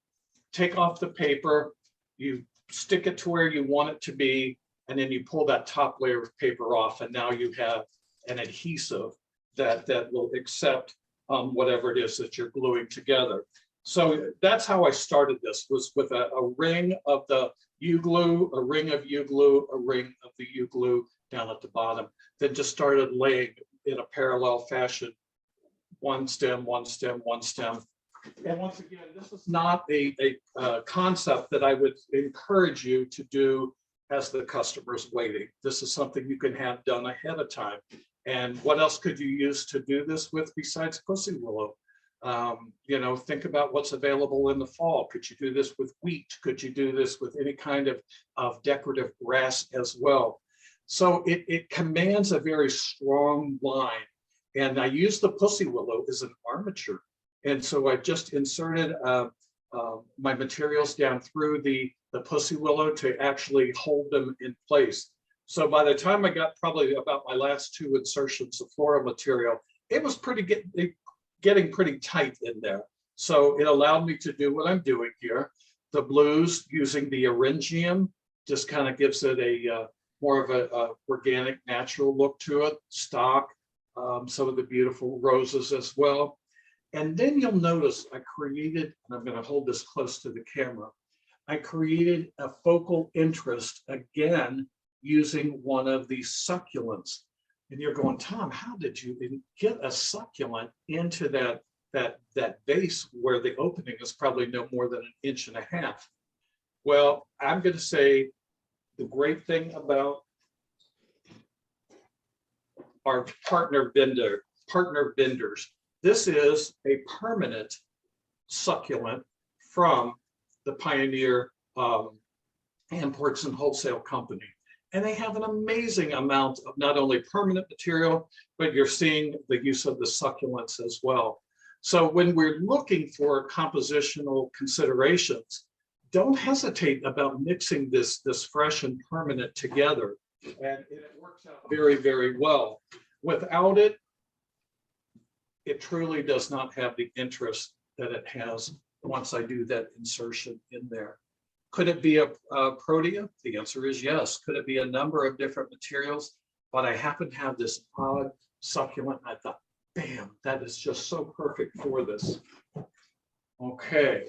take off the paper, you stick it to where you want it to be, and then you pull that top layer of paper off, and now you have an adhesive that will accept whatever it is that you're gluing together. So that's how I started this, was with a ring of the U-Glue, a ring of U-Glue, a ring of the U-Glue down at the bottom. Then just started laying in a parallel fashion, one stem, one stem, one stem. And once again, this is not a concept that I would encourage you to do as the customer's waiting. This is something you can have done ahead of time. And what else could you use to do this with besides pussy willow? Think about what's available in the fall. Could you do this with wheat? Could you do this with any kind of decorative grass as well? So it commands a very strong line. And I use the pussy willow as an armature. And so I've just inserted my materials down through the pussy willow to actually hold them in place. So by the time I got probably about my last two insertions of floral material, it was getting pretty tight in there. So it allowed me to do what I'm doing here. The blues using the Eryngium just kind of gives it a more of a organic, natural look to it. Stock, some of the beautiful roses as well. And then you'll notice I created, and I'm going to hold this close to the camera, I created a focal interest again using one of these succulents. And you're going, Tom, how did you get a succulent into that base where the opening is probably no more than 1.5 inches? Well, I'm going to say the great thing about our partner vendors, this is a permanent succulent from the Pioneer Imports and Wholesale Company. And they have an amazing amount of not only permanent material, but you're seeing the use of the succulents as well. So when we're looking for compositional considerations, don't hesitate about mixing this fresh and permanent together. And it works out very, very well. Without it, it truly does not have the interest that it has once I do that insertion in there. Could it be a protea? The answer is yes. Could it be a number of different materials? But I happen to have this odd succulent. And I thought, bam, that is just so perfect for this. Okay.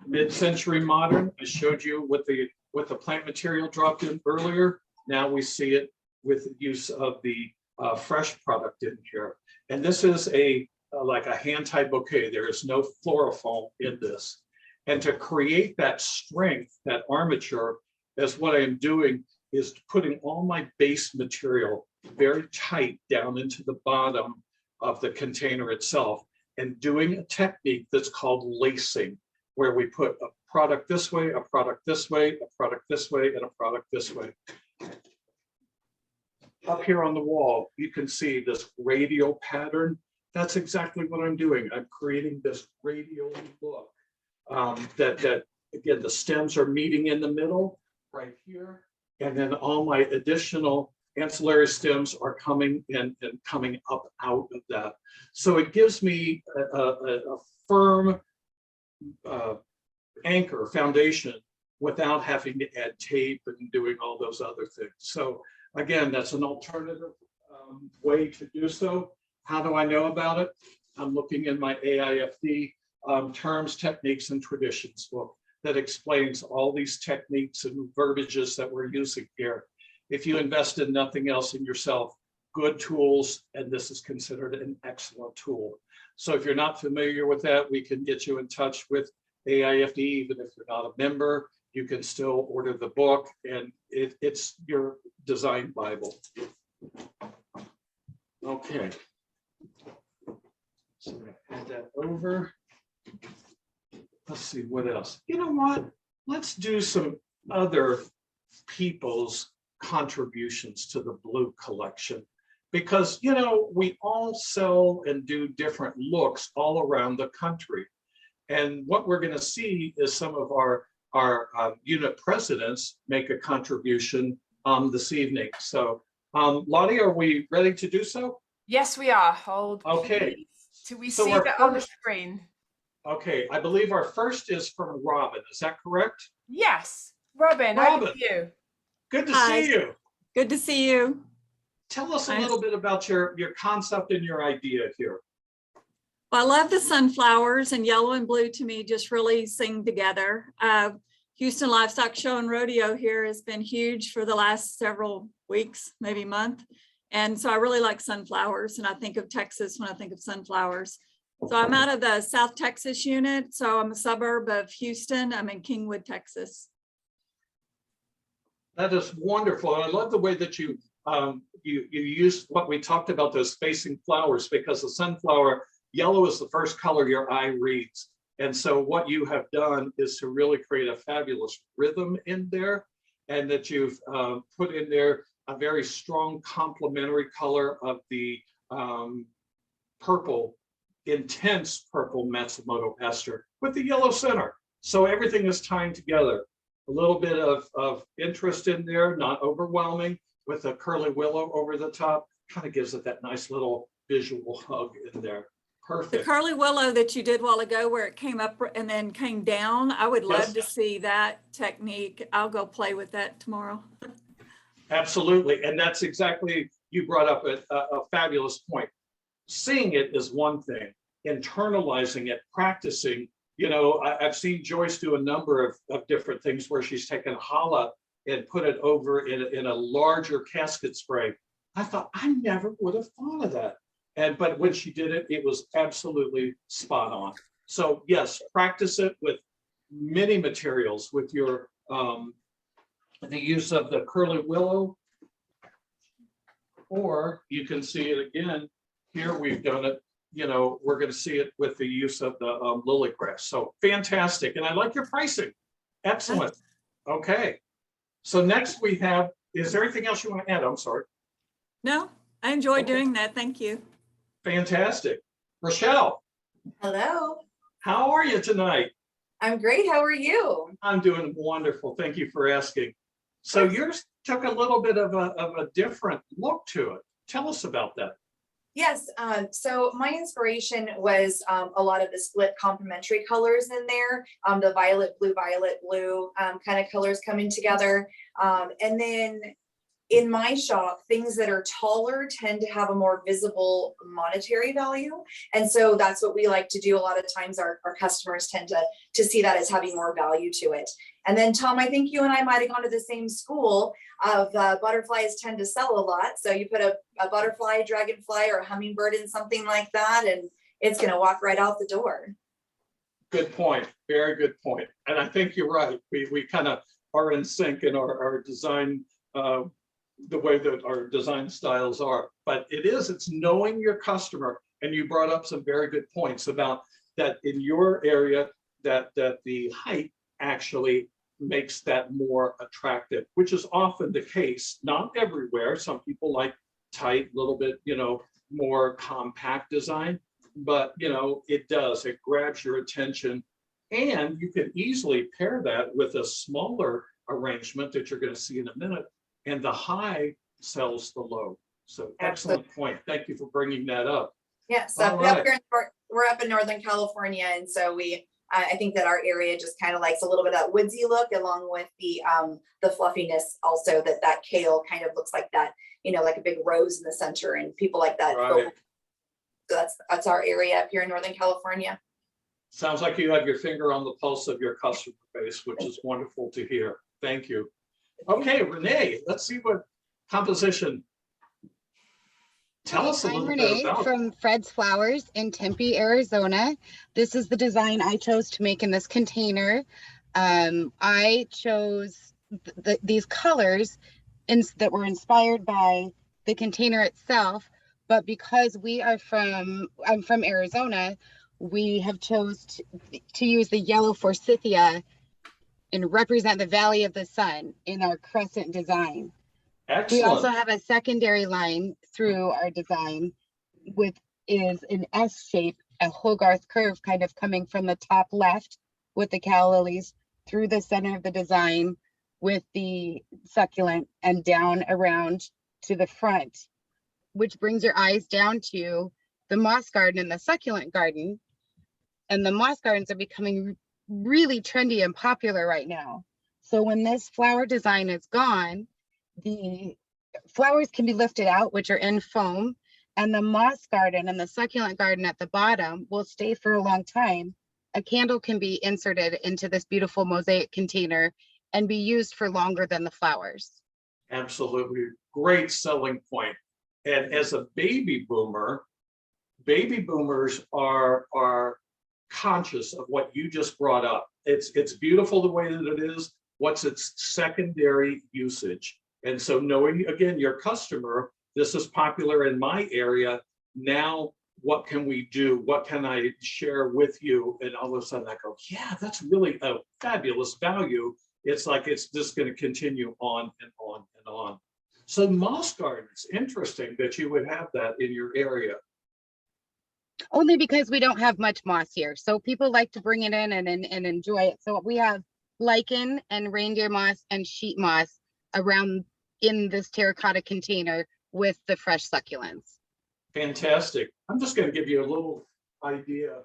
Mid-century modern, I showed you with the plant material dropped in earlier. Now we see it with the use of the fresh product in here. And this is like a hand-tied bouquet. There is no floral foam in this. And to create that strength, that armature, as what I am doing is putting all my base material very tight down into the bottom of the container itself and doing a technique that's called lacing, where we put a product this way, a product this way, a product this way, and a product this way. Up here on the wall, you can see this radial pattern. That's exactly what I'm doing. I'm creating this radial look. That again, the stems are meeting in the middle right here, and then all my additional ancillary stems are coming in and coming up out of that. So it gives me a firm anchor foundation without having to add tape and doing all those other things. So again, that's an alternative way to do so. How do I know about it? I'm looking in my AIFD terms, techniques, and traditions book that explains all these techniques and verbiages that we're using here. If you invest in nothing else in yourself, good tools, and this is considered an excellent tool. So if you're not familiar with that, we can get you in touch with AIFD. Even if you're not a member, you can still order the book, and it's your design Bible. Okay. So I'm going to add that over. Let's see what else. You know what? Let's do some other people's contributions to the blue collection, because you know we all sell and do different looks all around the country, and what we're going to see is some of our unit presidents make a contribution this evening. So Lottie, are we ready to do so? Yes, we are. Hold. Okay. Please, till we So see our that on the first- screen. Okay, I believe our first is from Robin. Is that correct? Yes, Robin. Robin. Over to you. Good to Hi. see you. Good to see you. Tell us a Nice. little bit about your concept and your idea here. Well, I love the sunflowers, and yellow and blue to me just really sing together. Houston Livestock Show and Rodeo here has been huge for the last several weeks, maybe month. And so I really like sunflowers, and I think of Texas when I think of sunflowers. So I'm out of the South Texas unit. So I'm a suburb of Houston. I'm in Kingwood, Texas. That is wonderful. I love the way that you used what we talked about, those facing flowers, because the sunflower yellow is the first color your eye reads. And so what you have done is to really create a fabulous rhythm in there, and that you've put in there a very strong complementary color of the purple, intense purple Matsumoto ester with the yellow center. So everything is tying together. A little bit of interest in there, not overwhelming, with a curly willow over the top, kind of gives it that nice little visual hug in there. The Perfect. curly willow that you did a while ago where it came up and then came down, I would love to see that technique. I'll go play with that tomorrow. Absolutely. And that's exactly, you brought up a fabulous point. Seeing it is one thing, internalizing it, practicing. You know, I've seen Joyce do a number of different things where she's taken challah and put it over in a larger casket spray. I thought, I never would have thought of that. But when she did it, it was absolutely spot on. So yes, practice it with many materials, with your the use of the curly willow, or you can see it again. Here we've done it. You know, we're going to see it with the use of the lily grass. So fantastic. And I like your pricing. Excellent. Okay. So next we have, is there anything else you want to add? I'm sorry. No, I enjoy Okay. doing that. Thank you. Fantastic. Rochelle, Hello, how are you tonight? I'm great. How are you? I'm doing wonderful. Thank you for asking. So yours took a little bit of a different look to it. Tell us about that. Yes, so my inspiration was a lot of the split complementary colors in there, the violet, blue kind of colors coming together. And then in my shop, things that are taller tend to have a more visible monetary value. And so that's what we like to do. A lot of times our customers tend to see that as having more value to it. And then Tom, I think you and I might have gone to the same school of butterflies tend to sell a lot. So you put a butterfly, dragonfly, or a hummingbird in something like that, and it's going to walk right out the door. Good point. Very good point. And I think you're right. We kind of are in sync in our design, the way that our design styles are. But it's knowing your customer. And you brought up some very good points about that in your area, that the height actually makes that more attractive, which is often the case, not everywhere. Some people like tight, little bit, more compact design, but it grabs your attention. And you can easily pair that with a smaller arrangement that you're going to see in a minute, and the high sells the low. So excellent point. Thank you for bringing that up. Yeah, so All up right. here we're up in Northern California, and so we I think that our area just kind of likes a little bit of that woodsy look, along with the fluffiness also, that kale kind of looks like that, you know, like a big rose in the center, and people like that. Right. So that's our area up here in Northern California. Sounds like you have your finger on the pulse of your customer base, which is wonderful to hear. Thank you. Okay, Renee, let's see what composition. Tell us a I'm little bit Renee about it. from Fred's Flowers in Tempe, Arizona. This is the design I chose to make in this container. I chose these colors that were inspired by the container itself, but because I'm from Arizona, we have chose to use the yellow forsythia and represent the Valley of the Sun in our crescent design. Excellent. We also have a secondary line through our design, is an S shape, a Hogarth curve kind of coming from the top left with the calla lilies through the center of the design with the succulent and down around to the front, which brings your eyes down to the moss garden and the succulent garden. And the moss gardens are becoming really trendy and popular right now. So when this flower design is gone, the flowers can be lifted out, which are in foam, and the moss garden and the succulent garden at the bottom will stay for a long time. A candle can be inserted into this beautiful mosaic container and be used for longer than the flowers. Absolutely. Great selling point. And as a baby boomer, baby boomers are conscious of what you just brought up. It's beautiful the way that it is. What's its secondary usage? And so knowing, again, your customer, this is popular in my area. Now, what can we do? What can I share with you? And all of a sudden I go, yeah, that's really a fabulous value. It's like it's just going to continue on and on and on. So moss gardens, interesting that you would have that in your area. Only because we don't have much moss here. So people like to bring it in and enjoy it. So we have lichen and reindeer moss and sheet moss around in this terracotta container with the fresh succulents. Fantastic. I'm just going to give you a little idea.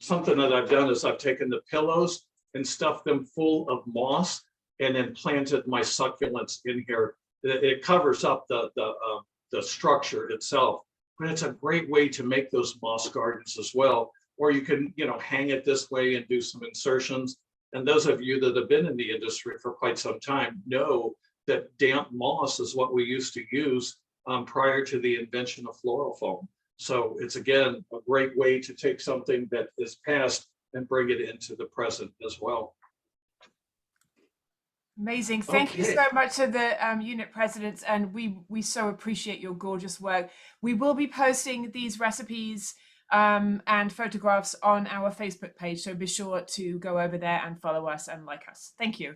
Something that I've done is I've taken the pillows and stuffed them full of moss and then planted my succulents in here. It covers up the structure itself, but it's a great way to make those moss gardens as well. Or you can, hang it this way and do some insertions. And those of you that have been in the industry for quite some time know that damp moss is what we used to use prior to the invention of floral foam. So it's, again, a great way to take something that is past and bring it into the present as well. Amazing. Thank you so much to the unit presidents, and we so appreciate your gorgeous work. We will be posting these recipes and photographs on our Facebook page, so be sure to go over there and follow us and like us. Thank you.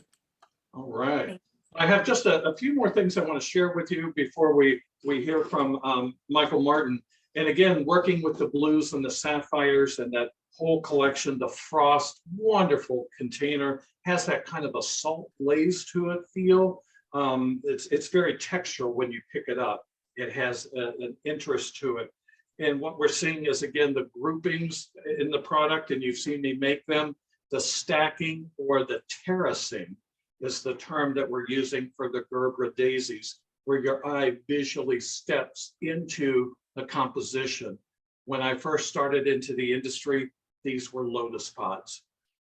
All right. I have just a few more things I want to share with you before we hear from Michael Martin. And again, working with the blues and the sapphires and that whole collection, the Frost, wonderful container, has that kind of a salt glaze to it feel. It's very textural when you pick it up. It has an interest to it. And what we're seeing is, again, the groupings in the product, and you've seen me make them, the stacking or the terracing is the term that we're using for the Gerbera daisies, where your eye visually steps into the composition. When I first started into the industry, these were lotus pods.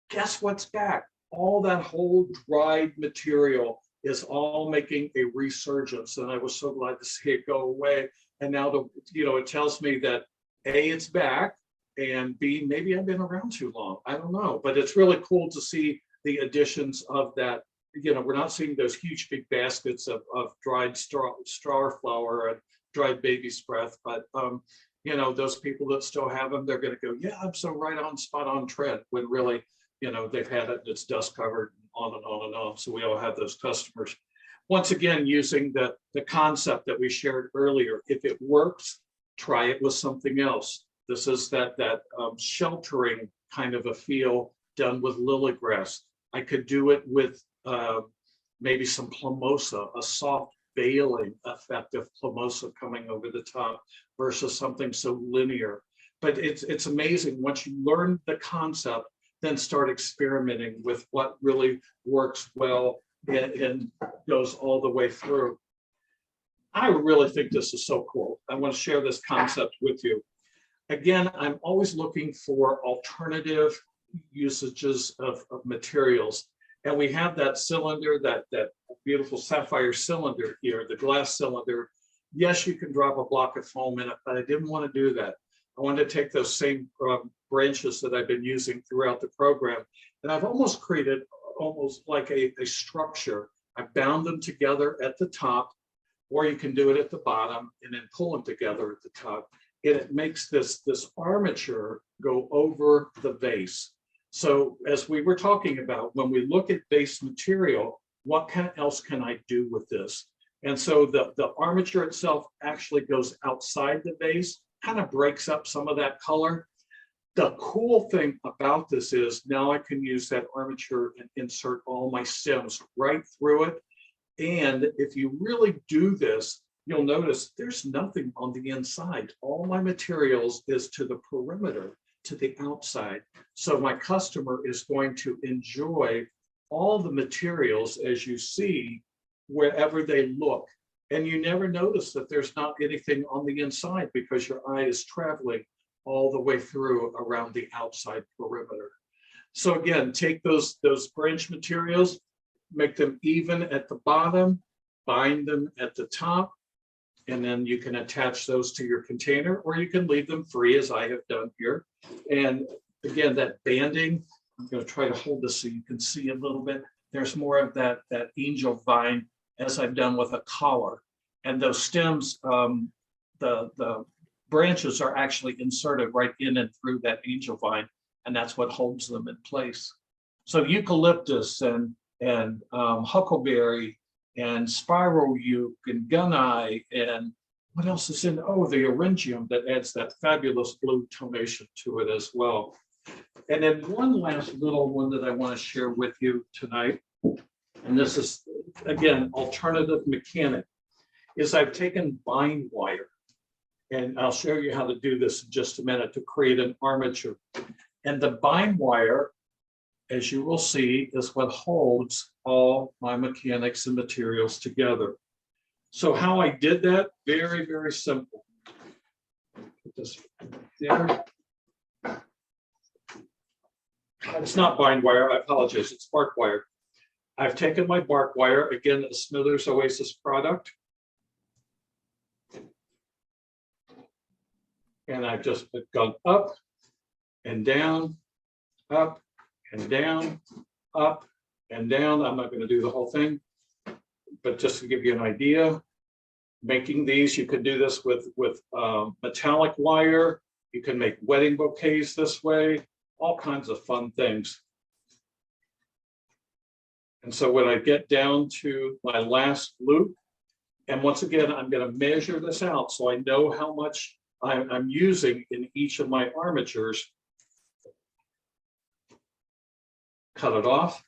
Guess what's back? All that whole dried material is all making a resurgence, and I was so glad to see it go away. And now, it tells me that A, it's back, and B, maybe I've been around too long. I don't know, but it's really cool to see the additions of that. We're not seeing those huge big baskets of dried star flower and dried baby's breath, but those people that still have them, they're going to go, yeah, I'm so right on, spot on trend, when really, they've had it and it's dust covered, and on and on and on. So we all have those customers. Once again, using the concept that we shared earlier, if it works, try it with something else. This is that sheltering kind of a feel done with lily grass. I could do it with maybe some plumosa, a soft veiling effect of plumosa coming over the top versus something so linear. But it's amazing once you learn the concept then start experimenting with what really works well and goes all the way through. I really think this is so cool. I want to share this concept with you. Again, I'm always looking for alternative usages of materials. And we have that cylinder, that beautiful sapphire cylinder here, the glass cylinder. Yes, you can drop a block of foam in it, but I didn't want to do that. I wanted to take those same branches that I've been using throughout the program, and I've almost created almost like a structure. I bound them together at the top, or you can do it at the bottom and then pull them together at the top. And it makes this armature go over the vase. So as we were talking about, when we look at base material, what else can I do with this? And so the armature itself actually goes outside the vase, kind of breaks up some of that color. The cool thing about this is now I can use that armature and insert all my stems right through it. And if you really do this, you'll notice there's nothing on the inside. All my materials is to the perimeter, to the outside. So my customer is going to enjoy all the materials as you see wherever they look. And you never notice that there's not anything on the inside because your eye is traveling all the way through around the outside perimeter. So again, take those branch materials, make them even at the bottom, bind them at the top, and then you can attach those to your container, or you can leave them free as I have done here. And again, that banding, I'm going to try to hold this so you can see a little bit. There's more of that angel vine as I've done with a collar. And those stems, the branches are actually inserted right in and through that angel vine, and that's what holds them in place. So eucalyptus and huckleberry and spiral yew and guneye, and what else is in? Oh, the eryngium that adds that fabulous blue tonation to it as well. And then one last little one that I want to share with you tonight, and this is, again, alternative mechanic, is I've taken bind wire, and I'll show you how to do this in just a minute to create an armature. And the bind wire, as you will see, is what holds all my mechanics and materials together. So how I did that, very, very simple. Put this there. It's not bind wire, I apologize, it's bark wire. I've taken my bark wire, again, a Smithers Oasis product. And I've just gone up and down, up and down, up and down. I'm not going to do the whole thing, but just to give you an idea, making these, you could do this with metallic wire. You can make wedding bouquets this way, all kinds of fun things. And so when I get down to my last loop, and once again, I'm going to measure this out so I know how much I'm using in each of my armatures. Cut it off.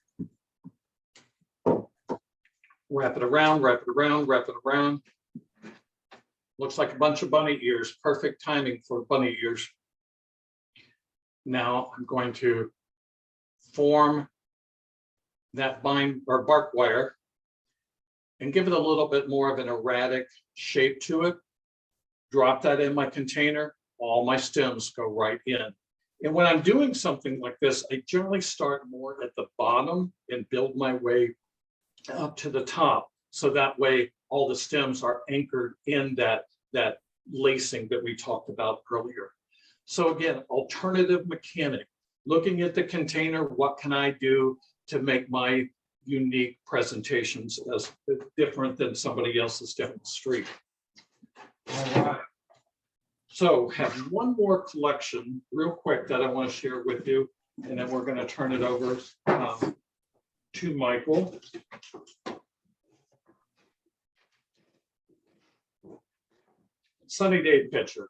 Wrap it around, wrap it around, wrap it around. Looks like a bunch of bunny ears. Perfect timing for bunny ears. Now I'm going to form that bind or bark wire and give it a little bit more of an erratic shape to it. Drop that in my container, all my stems go right in. And when I'm doing something like this, I generally start more at the bottom and build my way up to the top. So that way all the stems are anchored in that lacing that we talked about earlier. So again, alternative mechanic, looking at the container, what can I do to make my unique presentations as different than somebody else's down the street? All right. So have one more collection real quick that I want to share with you, and then we're going to turn it over to Michael. Sunny day picture.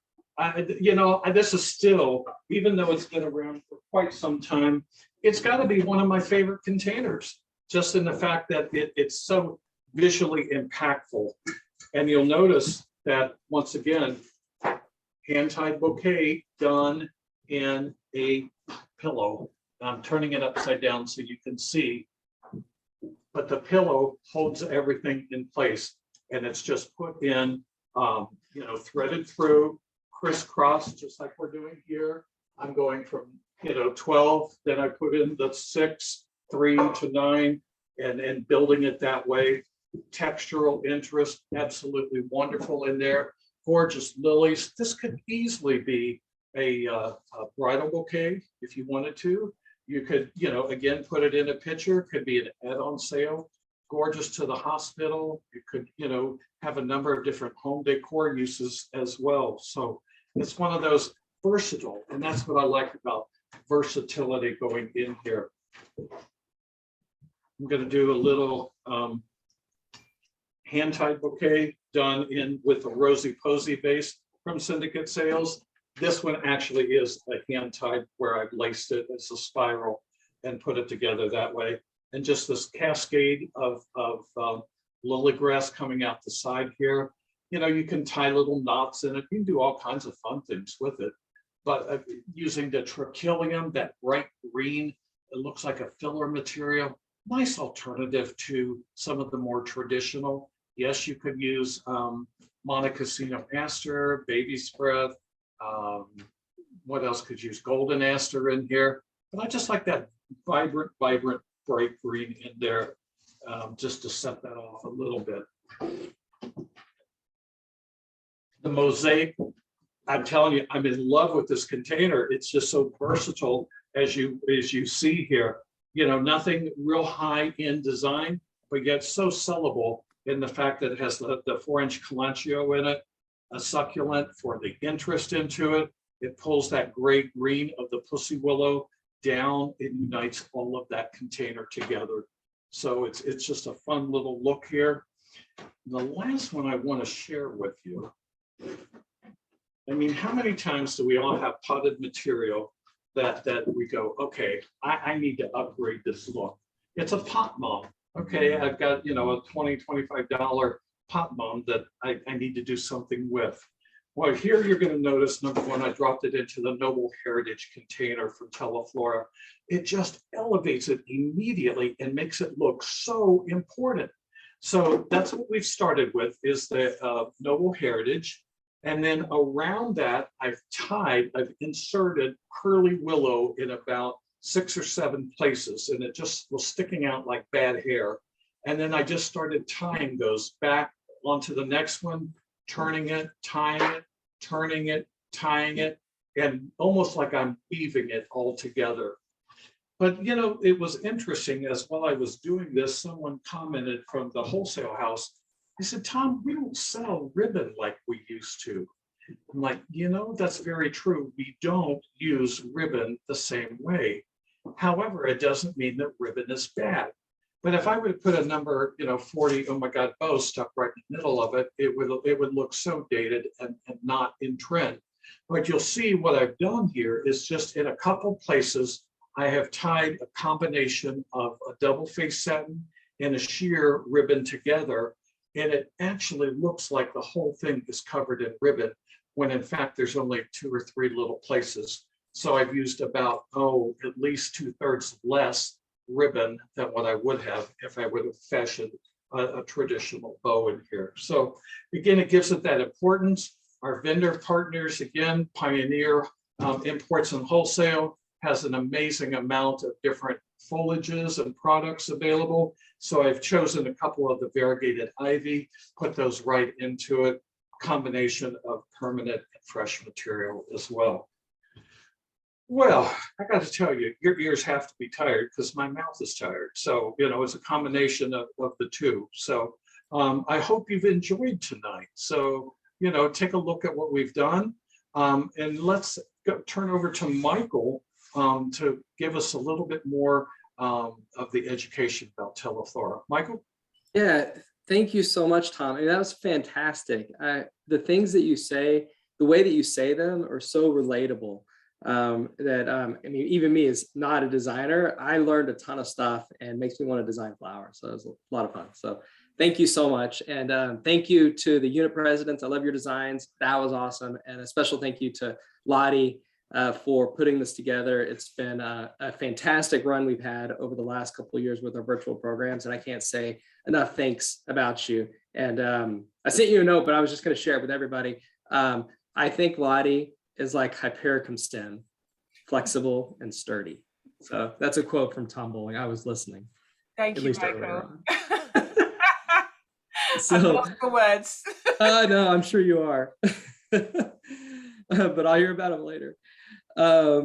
This is still, even though it's been around for quite some time, it's got to be one of my favorite containers, just in the fact that it's so visually impactful. And you'll notice that once again, hand-tied bouquet done in a pillow. I'm turning it upside down so you can see, but the pillow holds everything in place, and it's just put in, you know, threaded through, crisscross, just like we're doing here. I'm going from, you know, 12, then I put in the 6, 3 to 9, and building it that way. Textural interest, absolutely wonderful in there. Gorgeous lilies. This could easily be a bridal bouquet if you wanted to. You could, you know, again, put it in a picture, could be an add-on sale. Gorgeous to the hospital. You could, you know, have a number of different home decor uses as well. So it's one of those versatile, and that's what I like about versatility going in here. I'm going to do a little hand-tied bouquet done in with a Rosy Posy base from Syndicate Sales. This one actually is a hand-tied where I've laced it as a spiral and put it together that way. And just this cascade of lily grass coming out the side here. You know, you can tie little knots in it. You can do all kinds of fun things with it. But using the trachelium, that bright green, it looks like a filler material. Nice alternative to some of the more traditional. Yes, you could use Montecasino aster, baby's breath. What else could you use? Golden aster in here. But I just like that vibrant, bright green in there, just to set that off a little bit. The mosaic, I'm telling you, I'm in love with this container. It's just so versatile, as you see here. You know, nothing real high in design, but yet so sellable in the fact that it has the 4-inch calentio in it, a succulent for the interest into it. It pulls that gray green of the pussy willow down. It unites all of that container together. So it's just a fun little look here. The last one I want to share with you. I mean, how many times do we all have potted material that we go, okay, I need to upgrade this look? It's a pot mom. Okay, I've got, you know, a $20, $25 pot mom that I need to do something with. Well, here you're going to notice, number one, I dropped it into the Noble Heritage container from Teleflora. It just elevates it immediately and makes it look so important. So that's what we've started with, is the Noble Heritage. And then around that, I've inserted curly willow in about 6 or 7 places, and it just was sticking out like bad hair. And then I just started tying those back onto the next one, turning it, tying it, turning it, tying it, and almost like I'm weaving it all together. But, you know, it was interesting, as while I was doing this, someone commented from the wholesale house. He said, Tom, we don't sell ribbon like we used to. I'm like, you know, that's very true. We don't use ribbon the same way. However, it doesn't mean that ribbon is bad. But if I would put a number, you know, 40, oh my God, bow stuck right in the middle of it, it would look so dated and not in trend. But you'll see what I've done here is just in a couple places, I have tied a combination of a double face satin and a sheer ribbon together. And it actually looks like the whole thing is covered in ribbon, when in fact, there's only 2 or 3 little places. So I've used about, at least 2/3 less ribbon than what I would have if I would have fashioned a traditional bow in here. So again, it gives it that importance. Our vendor partners, again, Pioneer Imports and Wholesale, has an amazing amount of different foliages and products available. So I've chosen a couple of the variegated ivy, put those right into it, combination of permanent and fresh material as well. Well, I got to tell you, your ears have to be tired because my mouth is tired. So, you know, it's a combination of the two. So I hope you've enjoyed tonight. So, you know, take a look at what we've done. And let's turn over to Michael to give us a little bit more of the education about Teleflora. Michael? Yeah, thank you so much, Tom. I mean, that was fantastic. The things that you say, the way that you say them are so relatable. I mean, even me as not a designer, I learned a ton of stuff and makes me want to design flowers. So it was a lot of fun. So thank you so much. And thank you to the unit presidents. I love your designs. That was awesome. And a special thank you to Lottie for putting this together. It's been a fantastic run we've had over the last couple of years with our virtual programs, and I can't say enough thanks about you. And I sent you a note, but I was just going to share it with everybody. I think Lottie is like Hypericum stem, flexible and sturdy. So that's a quote from Tom Bowling. I was listening. Thank At you, least Michael. So, I'm lost for words. no, I'm sure you are. But I'll hear about them later. I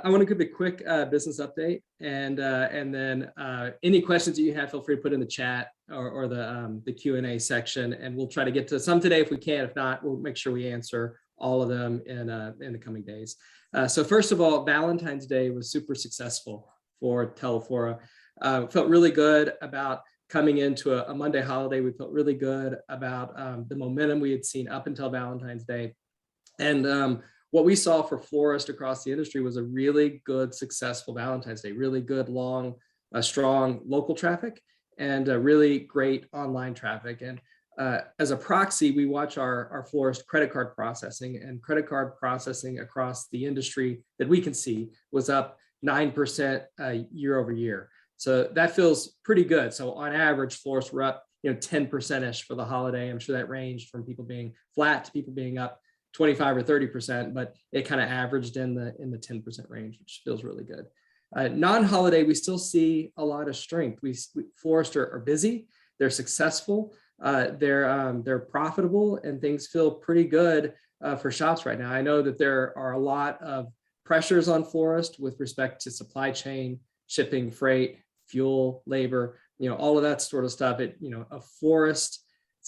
want to give a quick business update, and then any questions that you have, feel free to put in the chat or the Q&A section, and we'll try to get to some today if we can. If not, we'll make sure we answer all of them in the coming days. So first of all, Valentine's Day was super successful for Teleflora. Felt really good about coming into a Monday holiday. We felt really good about the momentum we had seen up until Valentine's Day. And what we saw for florists across the industry was a really good, successful Valentine's Day, really good, long, strong local traffic, and really great online traffic. And as a proxy, we watch our florist credit card processing, and credit card processing across the industry that we can see was up 9% year over year. So that feels pretty good. So on average, florists were up 10%-ish for the holiday. I'm sure that ranged from people being flat to people being up 25 or 30%, but it kind of averaged in the 10% range, which feels really good. Non-holiday, we still see a lot of strength. Florists are busy, they're successful, they're profitable, and things feel pretty good for shops right now. I know that there are a lot of pressures on florists with respect to supply chain, shipping, freight, fuel, labor, all of that sort of stuff. A florist's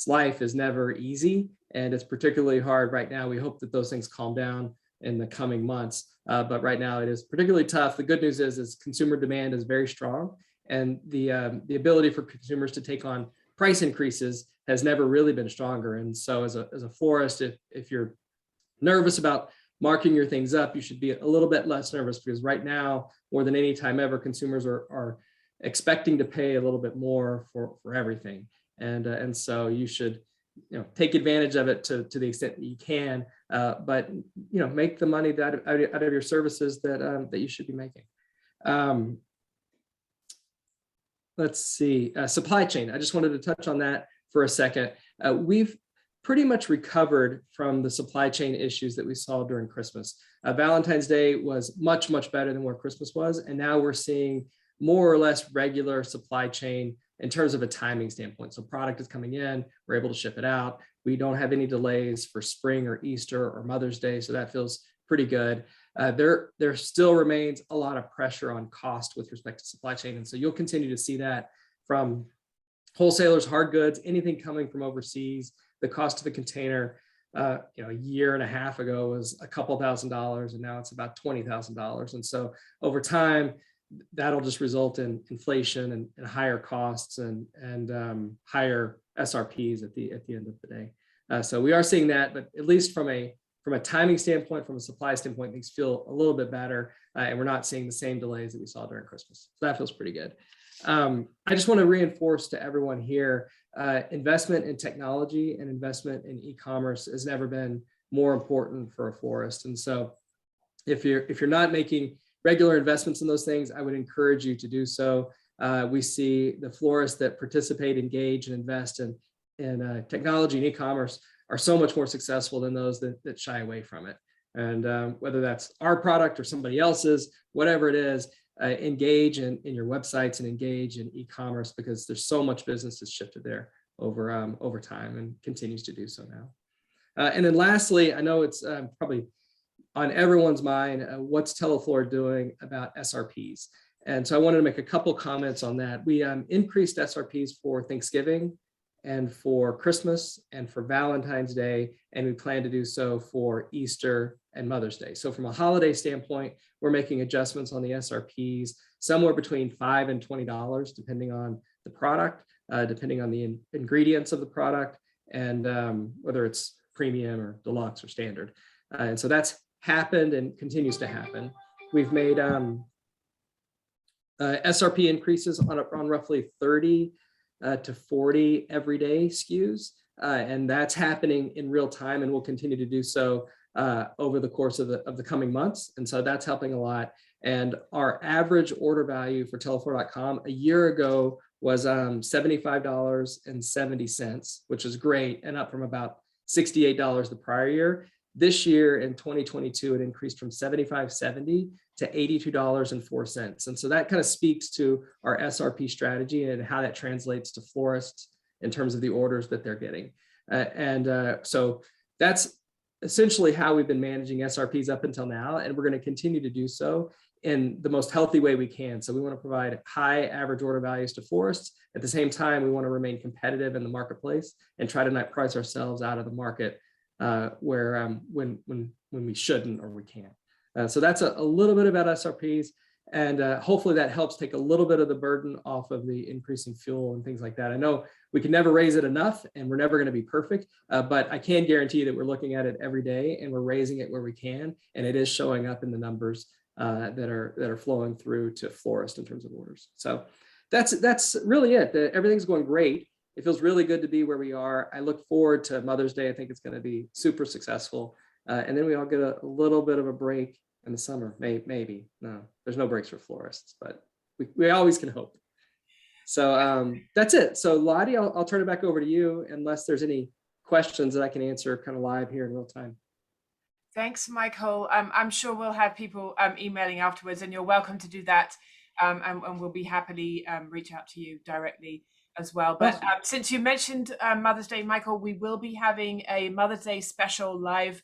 life is never easy, and it's particularly hard right now. We hope that those things calm down in the coming months, but right now it is particularly tough. The good news is consumer demand is very strong, and the ability for consumers to take on price increases has never really been stronger. And so as a florist, if you're nervous about marking your things up, you should be a little bit less nervous, because right now, more than any time ever, consumers are expecting to pay a little bit more for everything. And so you should take advantage of it to the extent that you can, but make the money out of your services that you should be making. Let's see, supply chain. I just wanted to touch on that for a second. We've pretty much recovered from the supply chain issues that we saw during Christmas. Valentine's Day was much better than where Christmas was, and now we're seeing more or less regular supply chain in terms of a timing standpoint. So product is coming in, we're able to ship it out. We don't have any delays for spring or Easter or Mother's Day, so that feels pretty good. There still remains a lot of pressure on cost with respect to supply chain, and so you'll continue to see that from wholesalers, hard goods, anything coming from overseas. The cost of a container, a year and a half ago was a couple $1,000s, and now it's about $20,000. And so over time, that'll just result in inflation and higher costs and higher SRPs at the end of the day. So we are seeing that, but at least from a timing standpoint, from a supply standpoint, things feel a little bit better, and we're not seeing the same delays that we saw during Christmas. So that feels pretty good. I just want to reinforce to everyone here, investment in technology and investment in e-commerce has never been more important for a florist. And so if you're not making regular investments in those things, I would encourage you to do so. We see the florists that participate, engage, and invest in technology and e-commerce are so much more successful than those that shy away from it. And whether that's our product or somebody else's, whatever it is, engage in your websites and engage in e-commerce, because there's so much business that's shifted there over time and continues to do so now. And then lastly, I know it's probably on everyone's mind, what's Teleflora doing about SRPs? And so I wanted to make a couple comments on that. We increased SRPs for Thanksgiving and for Christmas and for Valentine's Day, and we plan to do so for Easter and Mother's Day. So from a holiday standpoint, we're making adjustments on the SRPs somewhere between $5 and $20, depending on the product, depending on the ingredients of the product, and whether it's premium or deluxe or standard. And so that's happened and continues to happen. We've made SRP increases on roughly 30 to 40 everyday SKUs, and that's happening in real time, and we'll continue to do so over the course of the coming months. And so that's helping a lot. And our average order value for teleflora.com a year ago was $75.70, which is great, and up from about $68 the prior year. This year in 2022, it increased from $75.70 to $82.04. And so that kind of speaks to our SRP strategy and how that translates to florists in terms of the orders that they're getting. So that's essentially how we've been managing SRPs up until now, and we're going to continue to do so in the most healthy way we can. So we want to provide high average order values to florists. At the same time, we want to remain competitive in the marketplace and try to not price ourselves out of the market when we shouldn't or we can't. So that's a little bit about SRPs, and hopefully that helps take a little bit of the burden off of the increasing fuel and things like that. I know we can never raise it enough, and we're never going to be perfect, but I can guarantee that we're looking at it every day and we're raising it where we can, and it is showing up in the numbers that are flowing through to florists in terms of orders. So that's really it. Everything's going great. It feels really good to be where we are. I look forward to Mother's Day. I think it's going to be super successful. And then we all get a little bit of a break in the summer. Maybe. No, there's no breaks for florists, but we always can hope. So that's it. So Lottie, I'll turn it back over to you unless there's any questions that I can answer kind of live here in real time. Thanks, Michael. I'm sure we'll have people emailing afterwards, and you're welcome to do that. And we'll be happily reach out to you directly as well. But since you mentioned Mother's Day, Michael, we will be having a Mother's Day special live,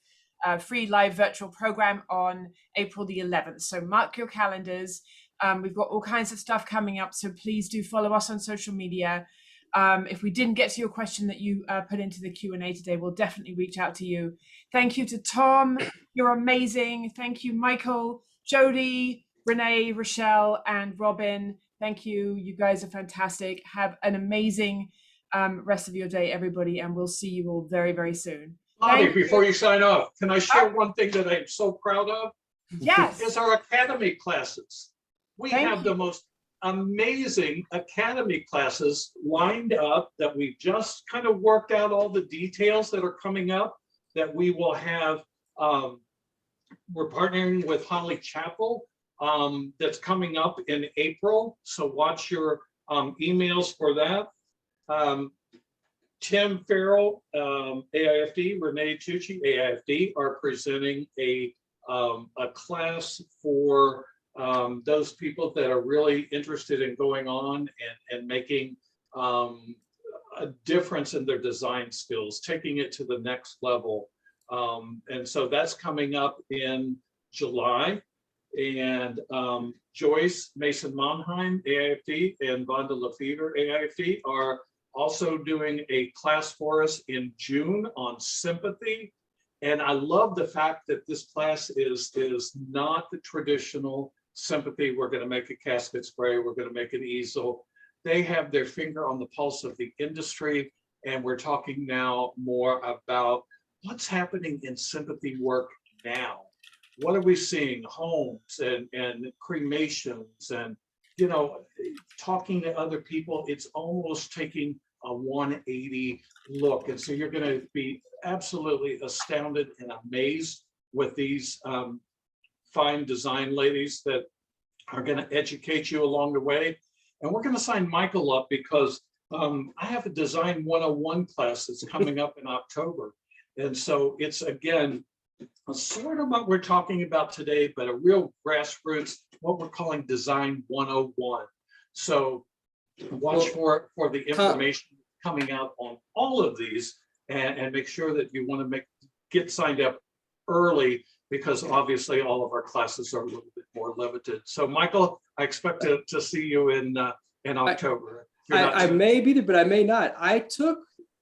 free live virtual program on April the 11th. So mark your calendars. We've got all kinds of stuff coming up, so please do follow us on social media. If we didn't get to your question that you put into the Q&A today, we'll definitely reach out to you. Thank you to Tom. You're amazing. Thank you, Michael, Jody, Renee, Rochelle, and Robin. Thank you. You guys are fantastic. Have an amazing rest of your day, everybody, and we'll see you all very, very soon. Lottie, before you sign off, can I share one thing that I'm so proud of? Yes. Is our academy classes. We have the most amazing academy classes lined up that we've just kind of worked out all the details that are coming up that we will have. We're partnering with Holly Chapel that's coming up in April. So watch your emails for that. Tim Farrell, AIFD, Renee Tucci, AIFD are presenting a class for those people that are really interested in going on and making a difference in their design skills, taking it to the next level. And so that's coming up in July. And Joyce Mason-Monheim, AIFD, and Vonda Lefevre, AIFD, are also doing a class for us in June on sympathy. And I love the fact that this class is not the traditional sympathy. We're going to make a casket spray. We're going to make an easel. They have their finger on the pulse of the industry. And we're talking now more about what's happening in sympathy work now. What are we seeing? Homes and cremations and, you know, talking to other people. It's almost taking a 180 look. And so you're going to be absolutely astounded and amazed with these fine design ladies that are going to educate you along the way. And we're going to sign Michael up because I have a Design 101 class that's coming up in October. And so it's, again, sort of what we're talking about today, but a real grassroots, what we're calling Design 101. So watch for the information coming out on all of these and make sure that you want to get signed up early, because obviously all of our classes are a little bit more limited. So Michael, I expect to see you in October. I may be there, but I may not. I took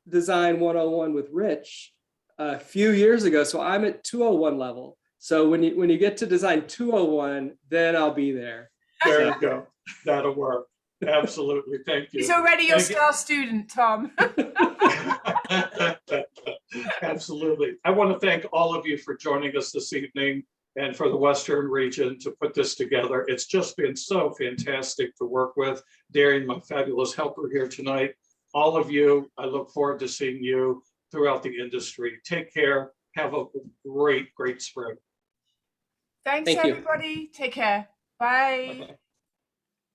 Design 101 with Rich a few years ago, so I'm at 201 level. So when you get to Design 201, then I'll be there. There you go. That'll work. Absolutely. Thank you. He's already your star student, Tom. Absolutely. I want to thank all of you for joining us this evening and for the Western region to put this together. It's just been so fantastic to work with. Darian, my fabulous helper here tonight. All of you, I look forward to seeing you throughout the industry. Take care. Have a great, great spring. Thanks, Thank you. everybody. Take care. Bye. Bye-bye.